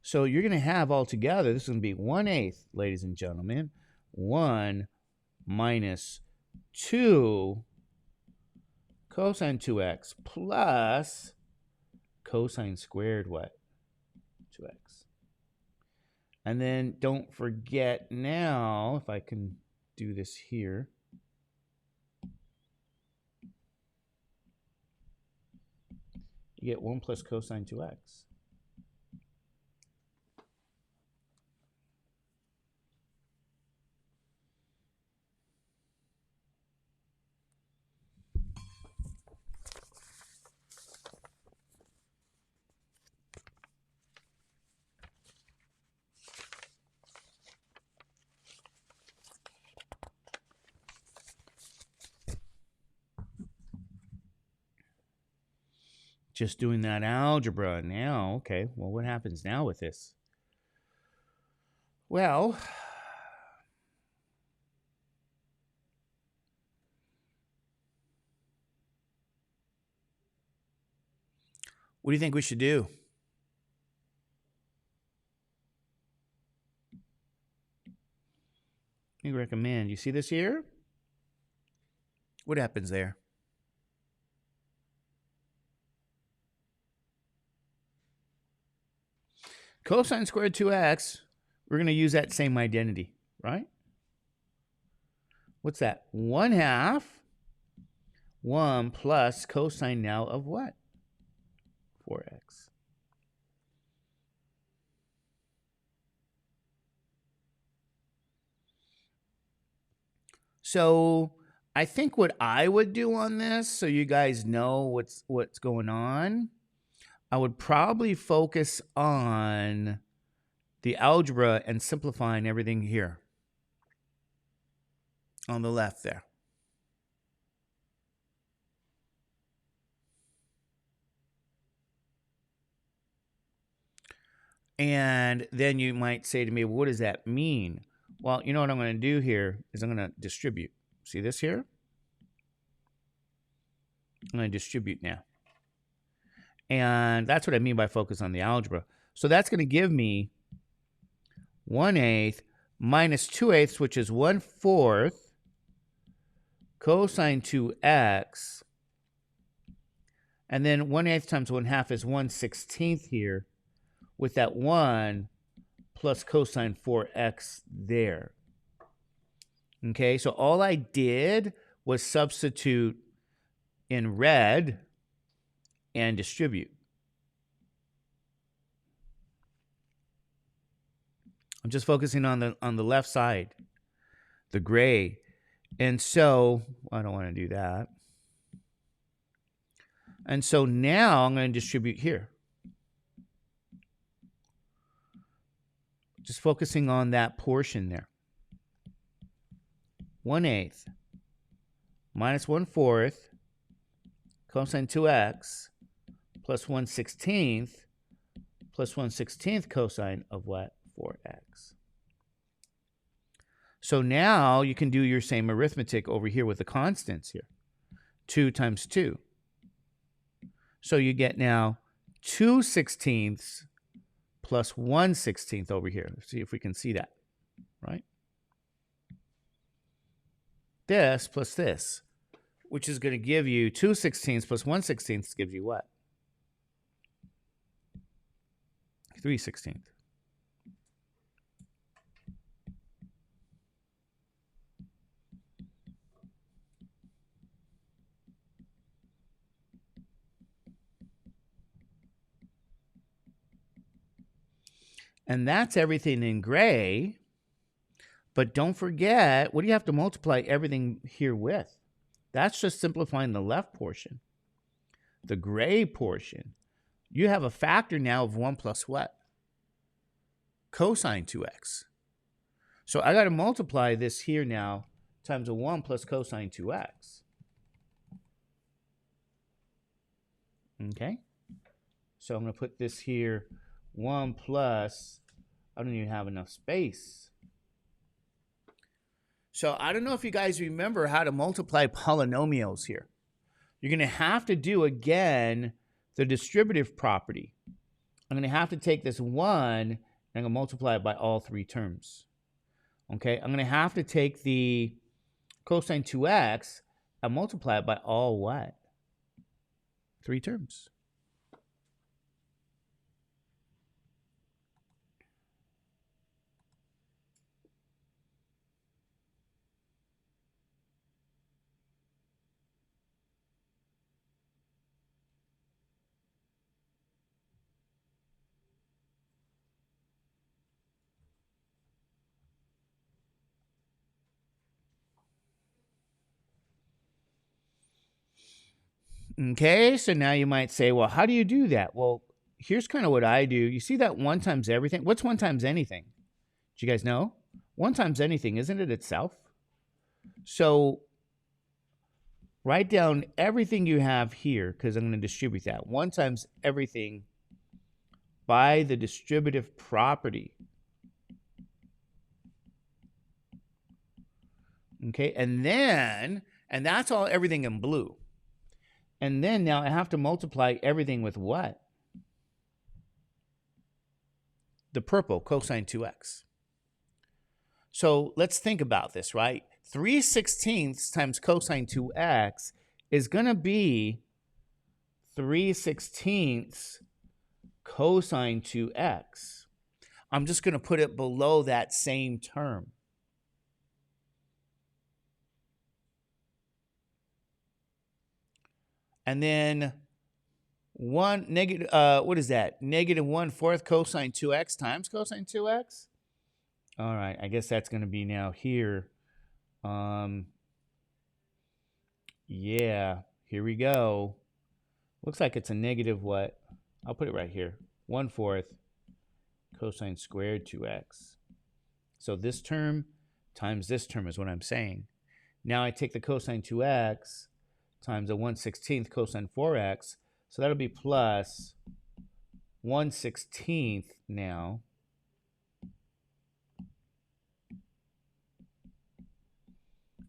So you're going to have altogether, this is going to be 1/8, ladies and gentlemen, 1 minus 2 cosine 2x plus cosine squared what? 2x. And then don't forget now, if I can do this here, you get 1 plus cosine 2x. Just doing that algebra now. Okay, well, what happens now with this? Well, what do you think we should do? I recommend. You see this here? What happens there? Cosine squared 2x, we're going to use that same identity, right? What's that? 1/2, 1 plus cosine now of what? 4x. So I think what I would do on this, so you guys know what's going on, I would probably focus on the algebra and simplifying everything here on the left there. And then you might say to me, what does that mean? Well, you know what I'm going to do here is I'm going to distribute. See this here? I'm going to distribute now. And that's what I mean by focus on the algebra. So that's going to give me 1/8 minus 2/8, which is 1/4 cosine 2x. And then 1/8 times 1/2 is 1/16 here with that 1 plus cosine 4x there. Okay, so all I did was substitute in red and distribute. I'm just focusing on the left side, the gray. And so I don't want to do that. And so now I'm going to distribute here. Just focusing on that portion there. 1/8 minus 1/4 cosine 2x plus 1/16 plus 1/16 cosine of what? 4x. So now you can do your same arithmetic over here with the constants here. 2 times 2. So you get now 2/16 plus 1/16 over here. Let's see if we can see that, right? This plus this, which is going to give you 2/16 plus 1/16 gives you what? 3/16. And that's everything in gray. But don't forget, what do you have to multiply everything here with? That's just simplifying the left portion. The gray portion, you have a factor now of 1 plus what? Cosine 2x. So I got to multiply this here now times a 1 plus cosine 2x. Okay? So I'm going to put this here, 1 plus, I don't even have enough space. So I don't know if you guys remember how to multiply polynomials here. You're going to have to do, again, the distributive property. I'm going to have to take this 1 and I'm going to multiply it by all 3 terms. Okay, I'm going to have to take the cosine 2x and multiply it by all what? 3 terms. Okay, so now you might say, well, how do you do that? Well, here's kind of what I do. You see that 1 times everything? What's 1 times anything? Do you guys know? 1 times anything, isn't it itself? So write down everything you have here, because I'm going to distribute that. 1 times everything by the distributive property. Okay, and that's all everything in blue. And then now I have to multiply everything with what? The purple, cosine 2x. So let's think about this, right? 3/16 times cosine 2x is going to be 3/16 cosine 2x. I'm just going to put it below that same term. And then what is that? -1/4 cosine 2x times cosine 2x. All right, I guess that's going to be now here. Yeah, here we go. Looks like it's a negative what? I'll put it right here. 1/4 cosine squared 2x. So this term times this term is what I'm saying. Now I take the cosine 2x times a 1/16 cosine 4x. So that'll be plus 1/16 now.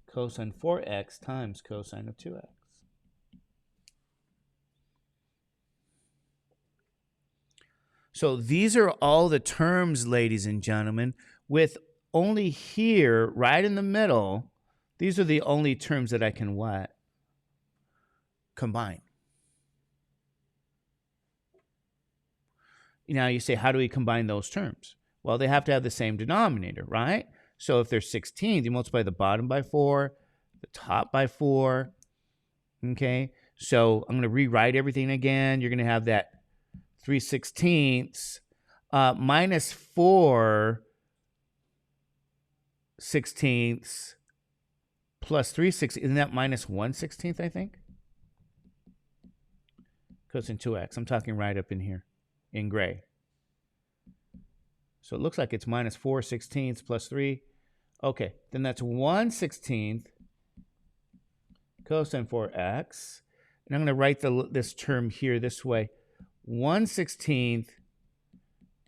Cosine 4x times cosine of 2x. So these are all the terms, ladies and gentlemen, with only here, right in the middle, these are the only terms that I can what? Combine. Now you say, how do we combine those terms? Well, they have to have the same denominator, right? So if there's 16, you multiply the bottom by 4, the top by 4. Okay, so I'm going to rewrite everything again. You're going to have that 3/16 minus 4 16ths plus 3/16. Isn't that minus 1/16, I think? Cosine 2x. I'm talking right up in here in gray. So it looks like it's minus 4/16 plus 3. Okay, then that's 1/16 cosine 4x. And I'm going to write this term here this way. 1/16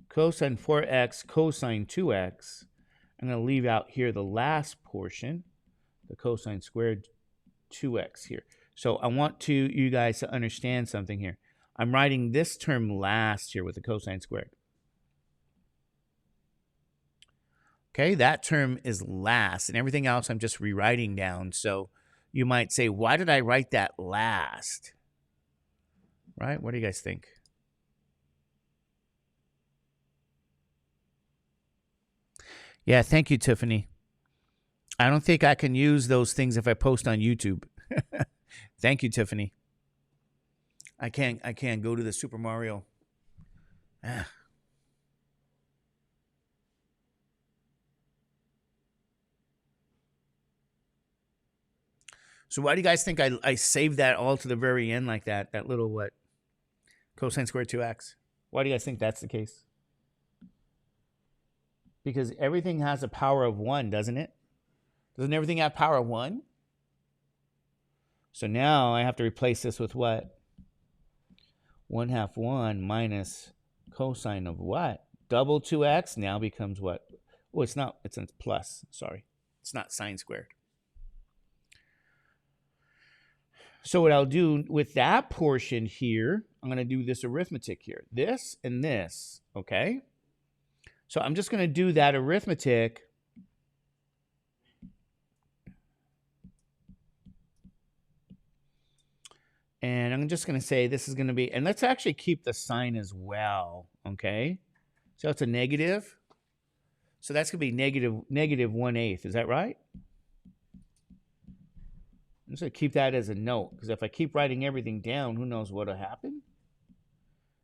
cosine 4x cosine 2x. I'm going to leave out here the last portion, the cosine squared 2x here. So I want you guys to understand something here. I'm writing this term last here with the cosine squared. Okay, that term is last, and everything else I'm just rewriting down. So you might say, why did I write that last? Right? What do you guys think? Yeah, thank you, Tiffany. I don't think I can use those things if I post on YouTube. Thank you, Tiffany. I can't go to the Super Mario. So why do you guys think I saved that all to the very end like that? That little what? Cosine squared 2x. Why do you guys think that's the case? Because everything has a power of 1, doesn't it? Doesn't everything have power of 1? So now I have to replace this with what? 1/2 1 minus cosine of what? Double 2x now becomes what? Oh, it's not. It's a plus. Sorry. It's not sine squared. So what I'll do with that portion here, I'm going to do this arithmetic here. This and this, okay? So I'm just going to do that arithmetic. And I'm just going to say this is going to be, and let's actually keep the sign as well, okay? So it's a negative. So that's going to be negative 1/8. Is that right? I'm just going to keep that as a note, because if I keep writing everything down, who knows what will happen?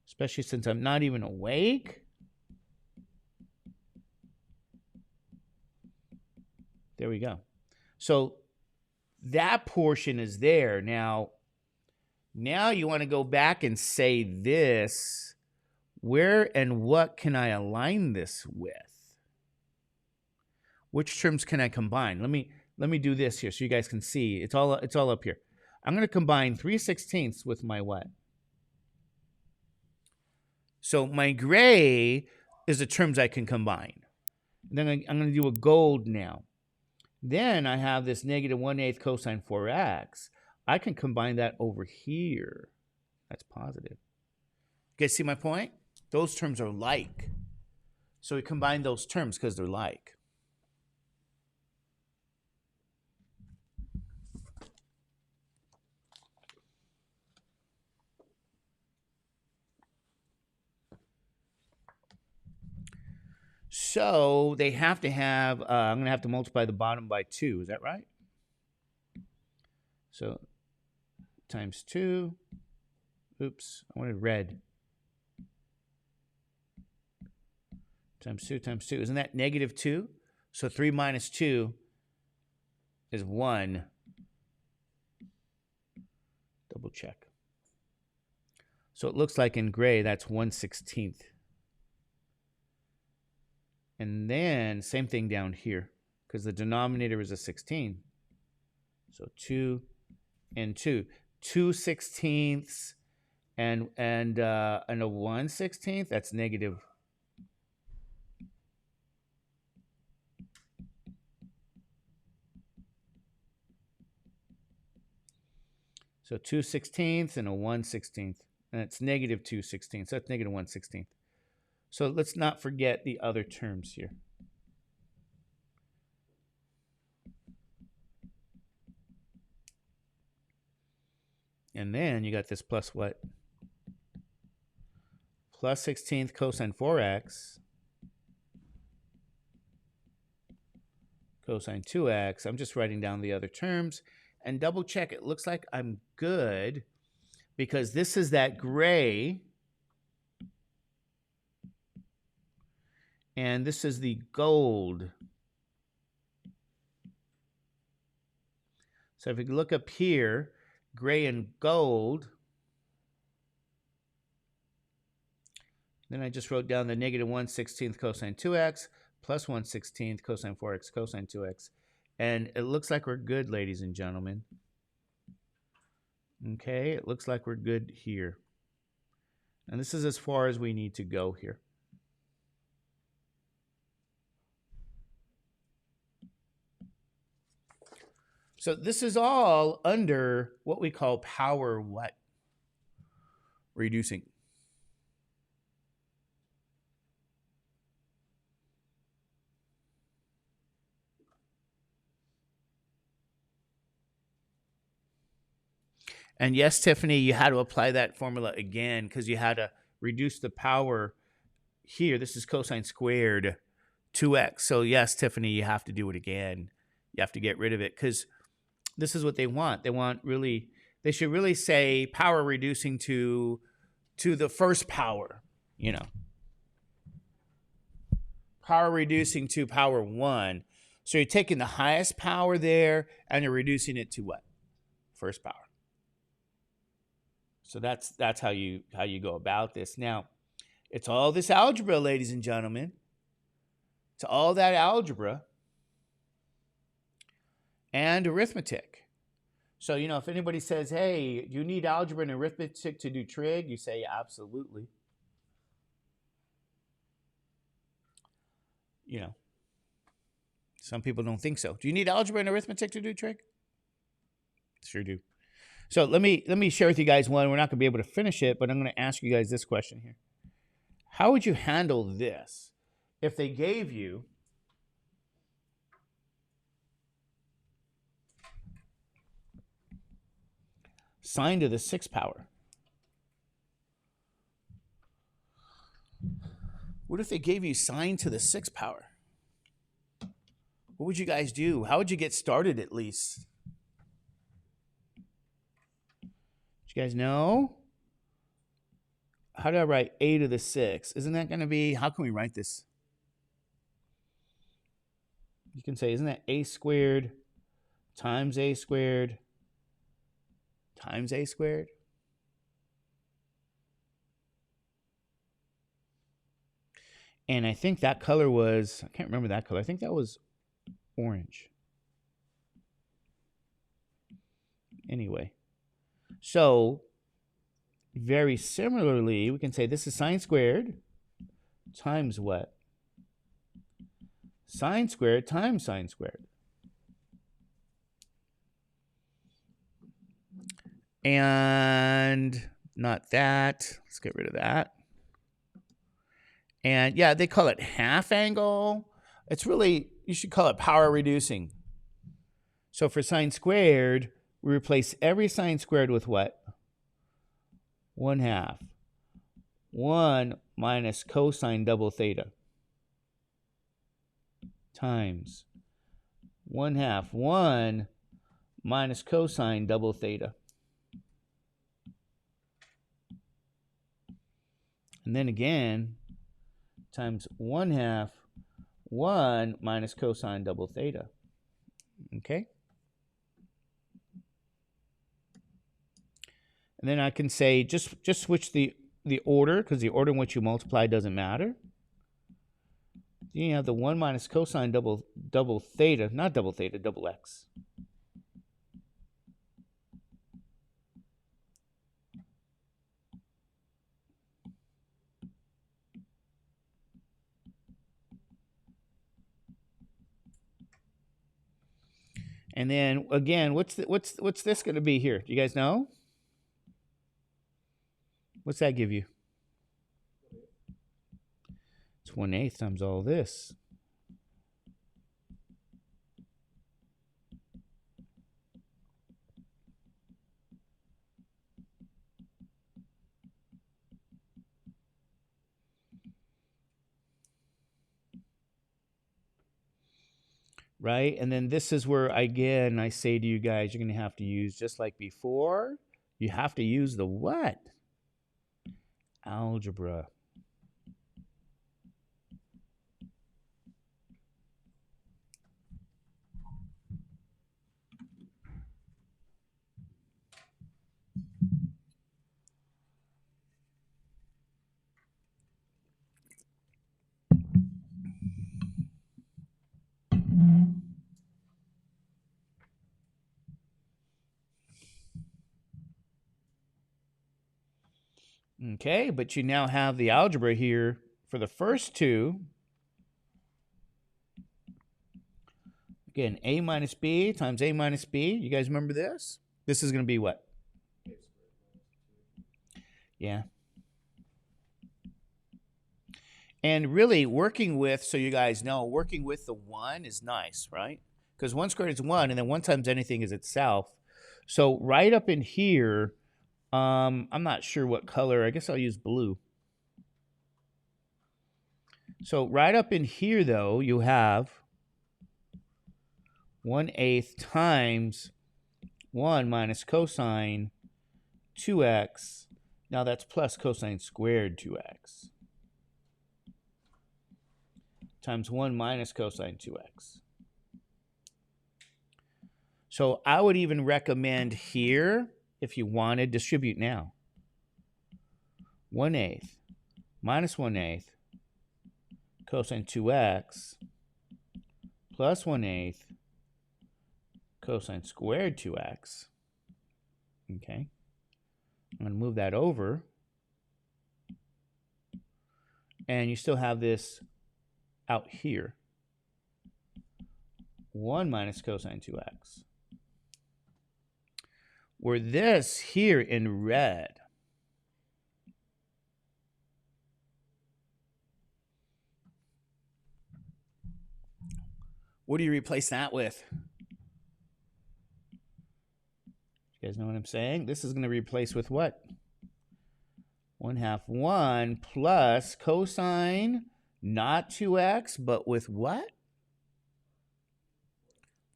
Especially since I'm not even awake. There we go. So that portion is there. Now you want to go back and say this. Where and what can I align this with? Which terms can I combine? Let me do this here so you guys can see. It's all up here. I'm going to combine 3/16 with my what? So my gray is the terms I can combine. Then I'm going to do a gold now. Then I have this negative 1/8 cosine 4x. I can combine that over here. That's positive. You guys see my point? Those terms are like. So we combine those terms because they're like. So they have to have, I'm going to have to multiply the bottom by 2. Is that right? So times 2. Oops, I wanted red. Times 2 times 2. Isn't that negative 2? So 3 minus 2 is 1. Double check. So it looks like in gray, that's 1/16. And then same thing down here, because the denominator is a 16. So 2 and 2. 2/16 and a 1/16, that's negative. So 2/16 and a 1/16, and it's negative 2/16, so that's negative 1/16. So let's not forget the other terms here. And then you got this plus what? Plus 16th cosine 4x cosine 2x. I'm just writing down the other terms. And double check. It looks like I'm good because this is that gray. And this is the gold. So if you look up here, gray and gold, then I just wrote down the negative 1/16 cosine 2x plus 1/16 cosine 4x cosine 2x. And it looks like we're good, ladies and gentlemen. Okay, it looks like we're good here. And this is as far as we need to go here. So this is all under what we call power what? Reducing. And yes, Tiffany, you had to apply that formula again because you had to reduce the power here. This is cosine squared 2x. So yes, Tiffany, you have to do it again. You have to get rid of it because this is what they want. They want really, they should really say power reducing to the first power, you know. Power reducing to power 1. So you're taking the highest power there and you're reducing it to what? First power. So that's how you go about this. Now, it's all this algebra, ladies and gentlemen. It's all that algebra and arithmetic. So, you know, if anybody says, hey, do you need algebra and arithmetic to do trig? You say, absolutely. You know, some people don't think so. Do you need algebra and arithmetic to do trig? Sure do. So let me share with you guys one. We're not going to be able to finish it, but I'm going to ask you guys this question here. How would you handle this if they gave you sine to the 6th power? What if they gave you sine to the 6th power? What would you guys do? How would you get started at least? You guys know? How do I write a to the 6? Isn't that going to be, how can we write this? You can say, isn't that a squared times a squared times a squared? And I think that color was, I can't remember that color. I think that was orange. Anyway, so very similarly, we can say this is sine squared times what? Sine squared times sine squared. And not that. Let's get rid of that. And yeah, they call it half angle. It's really, you should call it power reducing. So for sine squared, we replace every sine squared with what? 1/2. 1 minus cosine double theta times 1/2. 1 minus cosine double theta. And then again, times 1/2, 1 minus cosine double theta. Okay? And then I can say, just switch the order, because the order in which you multiply doesn't matter. You have the 1 minus cosine double theta, not double theta, double x. And then again, what's this going to be here? Do you guys know? What's that give you? It's 1/8 times all this. Right? And then this is where, again, I say to you guys, you're going to have to use, just like before, you have to use the what? Algebra. Okay, but you now have the algebra here for the first two. Again, a minus b times a minus b. You guys remember this? This is going to be what? Yeah. And really working with, so you guys know, working with the 1 is nice, right? Because 1 squared is 1, and then 1 times anything is itself. So right up in here, I'm not sure what color. I guess I'll use blue. So right up in here, though, you have 1/8 times 1 minus cosine 2x. Now that's plus cosine squared 2x times 1 minus cosine 2x. So I would even recommend here, if you wanted, distribute now. 1/8 minus 1/8 cosine 2x plus 1/8 cosine squared 2x. Okay. I'm going to move that over. And you still have this out here. 1 minus cosine 2x. Where this here in red, what do you replace that with? You guys know what I'm saying? This is going to replace with what? 1/2 1 plus cosine, not 2x, but with what?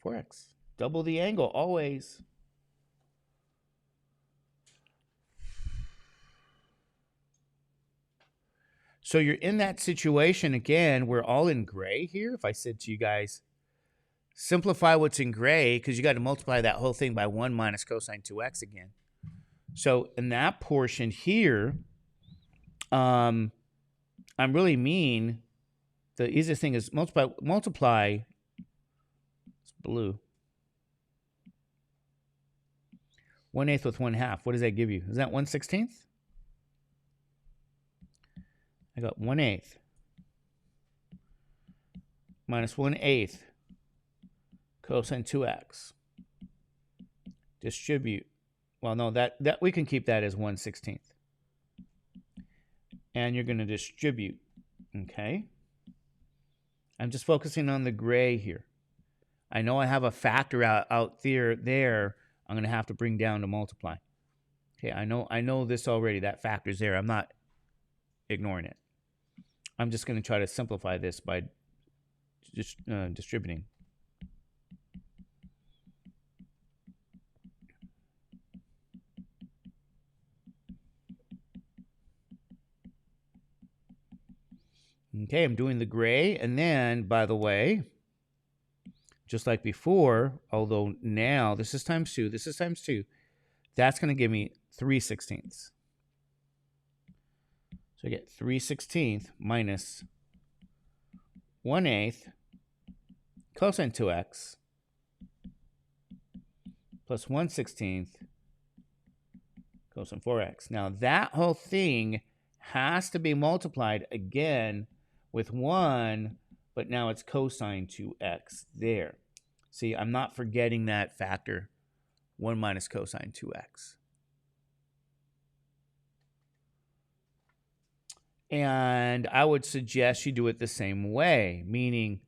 4x. Double the angle, always. So you're in that situation again. We're all in gray here. If I said to you guys, simplify what's in gray, because you got to multiply that whole thing by 1 minus cosine 2x again. So in that portion here, I'm really mean. The easiest thing is multiply. It's blue. 1/8 with 1/2. What does that give you? Is that 1/16? I got 1/8 minus 1/8 cosine 2x. Distribute. Well, no, that we can keep that as 1/16. And you're going to distribute. Okay. I'm just focusing on the gray here. I know I have a factor out there. I'm going to have to bring down to multiply. Okay, I know this already. That factor's there. I'm not ignoring it. I'm just going to try to simplify this by just distributing. Okay, I'm doing the gray. And then, by the way, just like before, although now this is times 2, this is times 2, that's going to give me 3/16. So I get 3/16 minus 1/8 cosine 2x plus 1/16 cosine 4x. Now that whole thing has to be multiplied again with 1, but now it's cosine 2x there. See, I'm not forgetting that factor, 1 minus cosine 2x. And I would suggest you do it the same way, meaning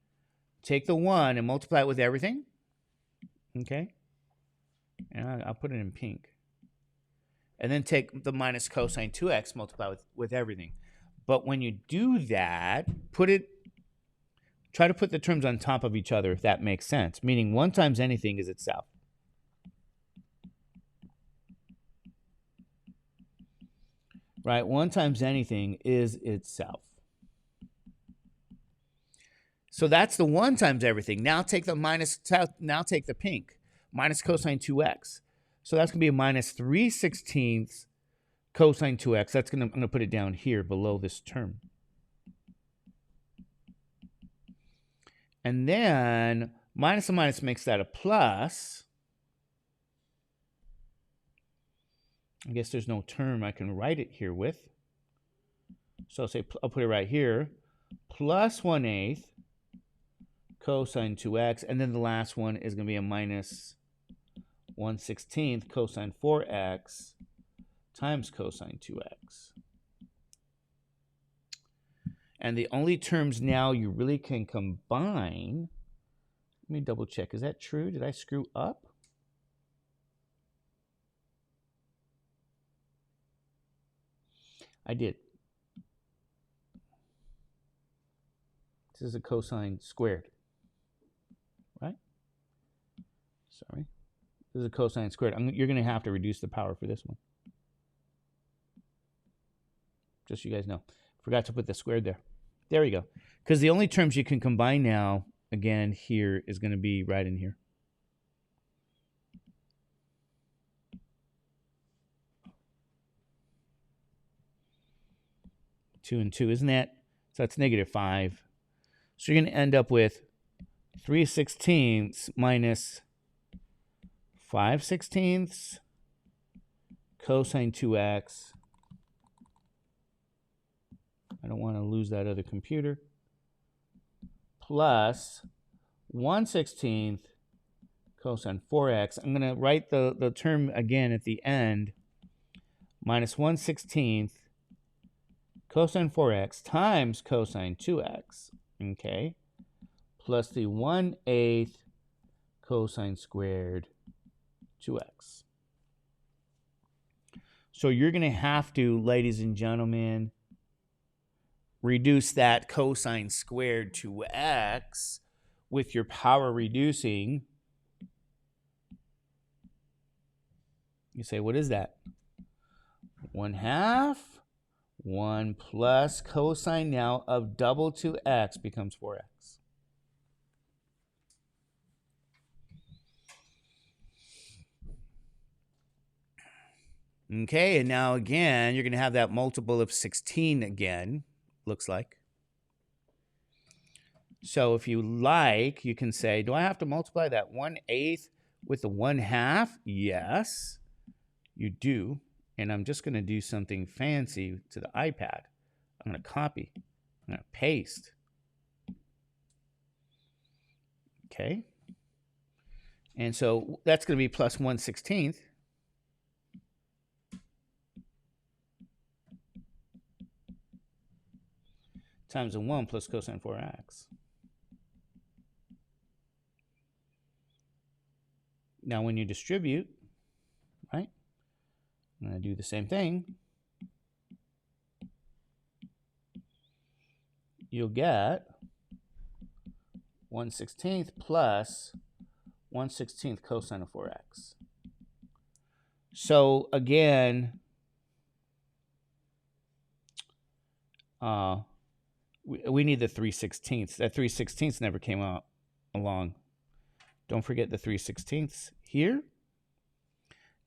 take the 1 and multiply it with everything. Okay? And I'll put it in pink. And then take the minus cosine 2x, multiply with everything. But when you do that, try to put the terms on top of each other, if that makes sense. Meaning 1 times anything is itself. Right? 1 times anything is itself. So that's the 1 times everything. Now take the pink. Minus cosine 2x. So that's going to be a minus 3/16 cosine 2x. I'm going to put it down here below this term. And then minus and minus makes that a plus. I guess there's no term I can write it here with. So I'll put it right here. Plus 1/8 cosine 2x. And then the last one is going to be a minus 1/16 cosine 4x times cosine 2x. And the only terms now you really can combine, let me double check. Is that true? Did I screw up? I did. This is a cosine squared, right? Sorry. This is a cosine squared. You're going to have to reduce the power for this one. Just so you guys know. Forgot to put the squared there. There we go. Because the only terms you can combine now, again, here is going to be right in here. Two and two, isn't that? So that's -5. So you're going to end up with 3/16 minus 5/16 cosine 2x. I don't want to lose that other computer. Plus 1/16 cosine 4x. I'm going to write the term again at the end. Minus 1/16 cosine 4x times cosine 2x. Okay. Plus the 1/8 cosine squared 2x. So you're going to have to, ladies and gentlemen, reduce that cosine squared to x with your power reducing. You say, what is that? 1/2, 1 plus cosine now of double 2x becomes 4x. Okay, and now again, you're going to have that multiple of 16 again. Looks like. So if you like, you can say, do I have to multiply that 1/8 with the 1/2? Yes, you do. And I'm just going to do something fancy to the iPad. I'm going to copy. I'm going to paste. Okay. And so that's going to be plus 1/16. Times the 1 plus cosine 4x. Now when you distribute, right, I'm going to do the same thing. You'll get 1/16 plus 1/16 cosine of 4x. So again, we need the 3/16. That 3/16 never came out along. Don't forget the 3/16 here.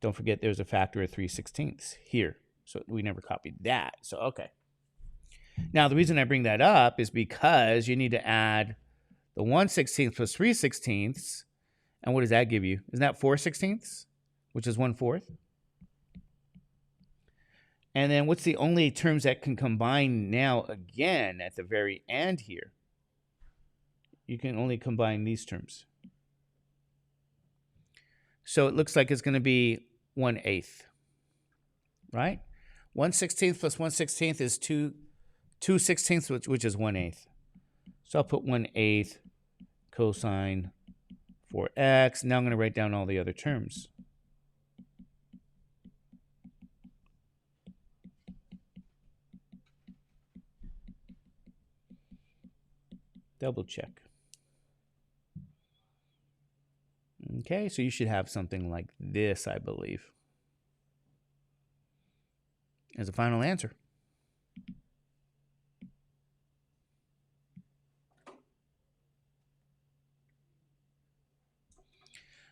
Don't forget there's a factor of 3/16 here. So we never copied that. So, okay. Now, the reason I bring that up is because you need to add the 1/16 plus 3/16. And what does that give you? Isn't that 4/16, which is 1/4? And then what's the only terms that can combine now again at the very end here? You can only combine these terms. So it looks like it's going to be 1/8, right? 1/16 plus 1/16 is 2/16, which is 1/8. So I'll put 1/8 cosine 4x. Now I'm going to write down all the other terms. Double check. Okay, so you should have something like this, I believe, as a final answer.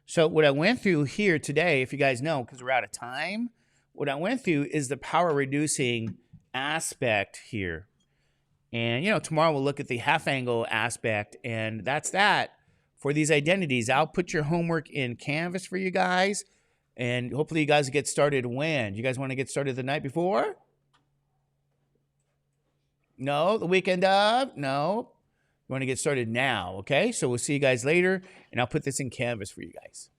So what I went through here today, if you guys know, because we're out of time, what I went through is the power reducing aspect here. And, tomorrow we'll look at the half angle aspect, and that's that for these identities. I'll put your homework in Canvas for you guys. And hopefully you guys get started when? You guys want to get started the night before? No, the weekend of? No. You want to get started now, okay? So we'll see you guys later, and I'll put this in Canvas for you guys.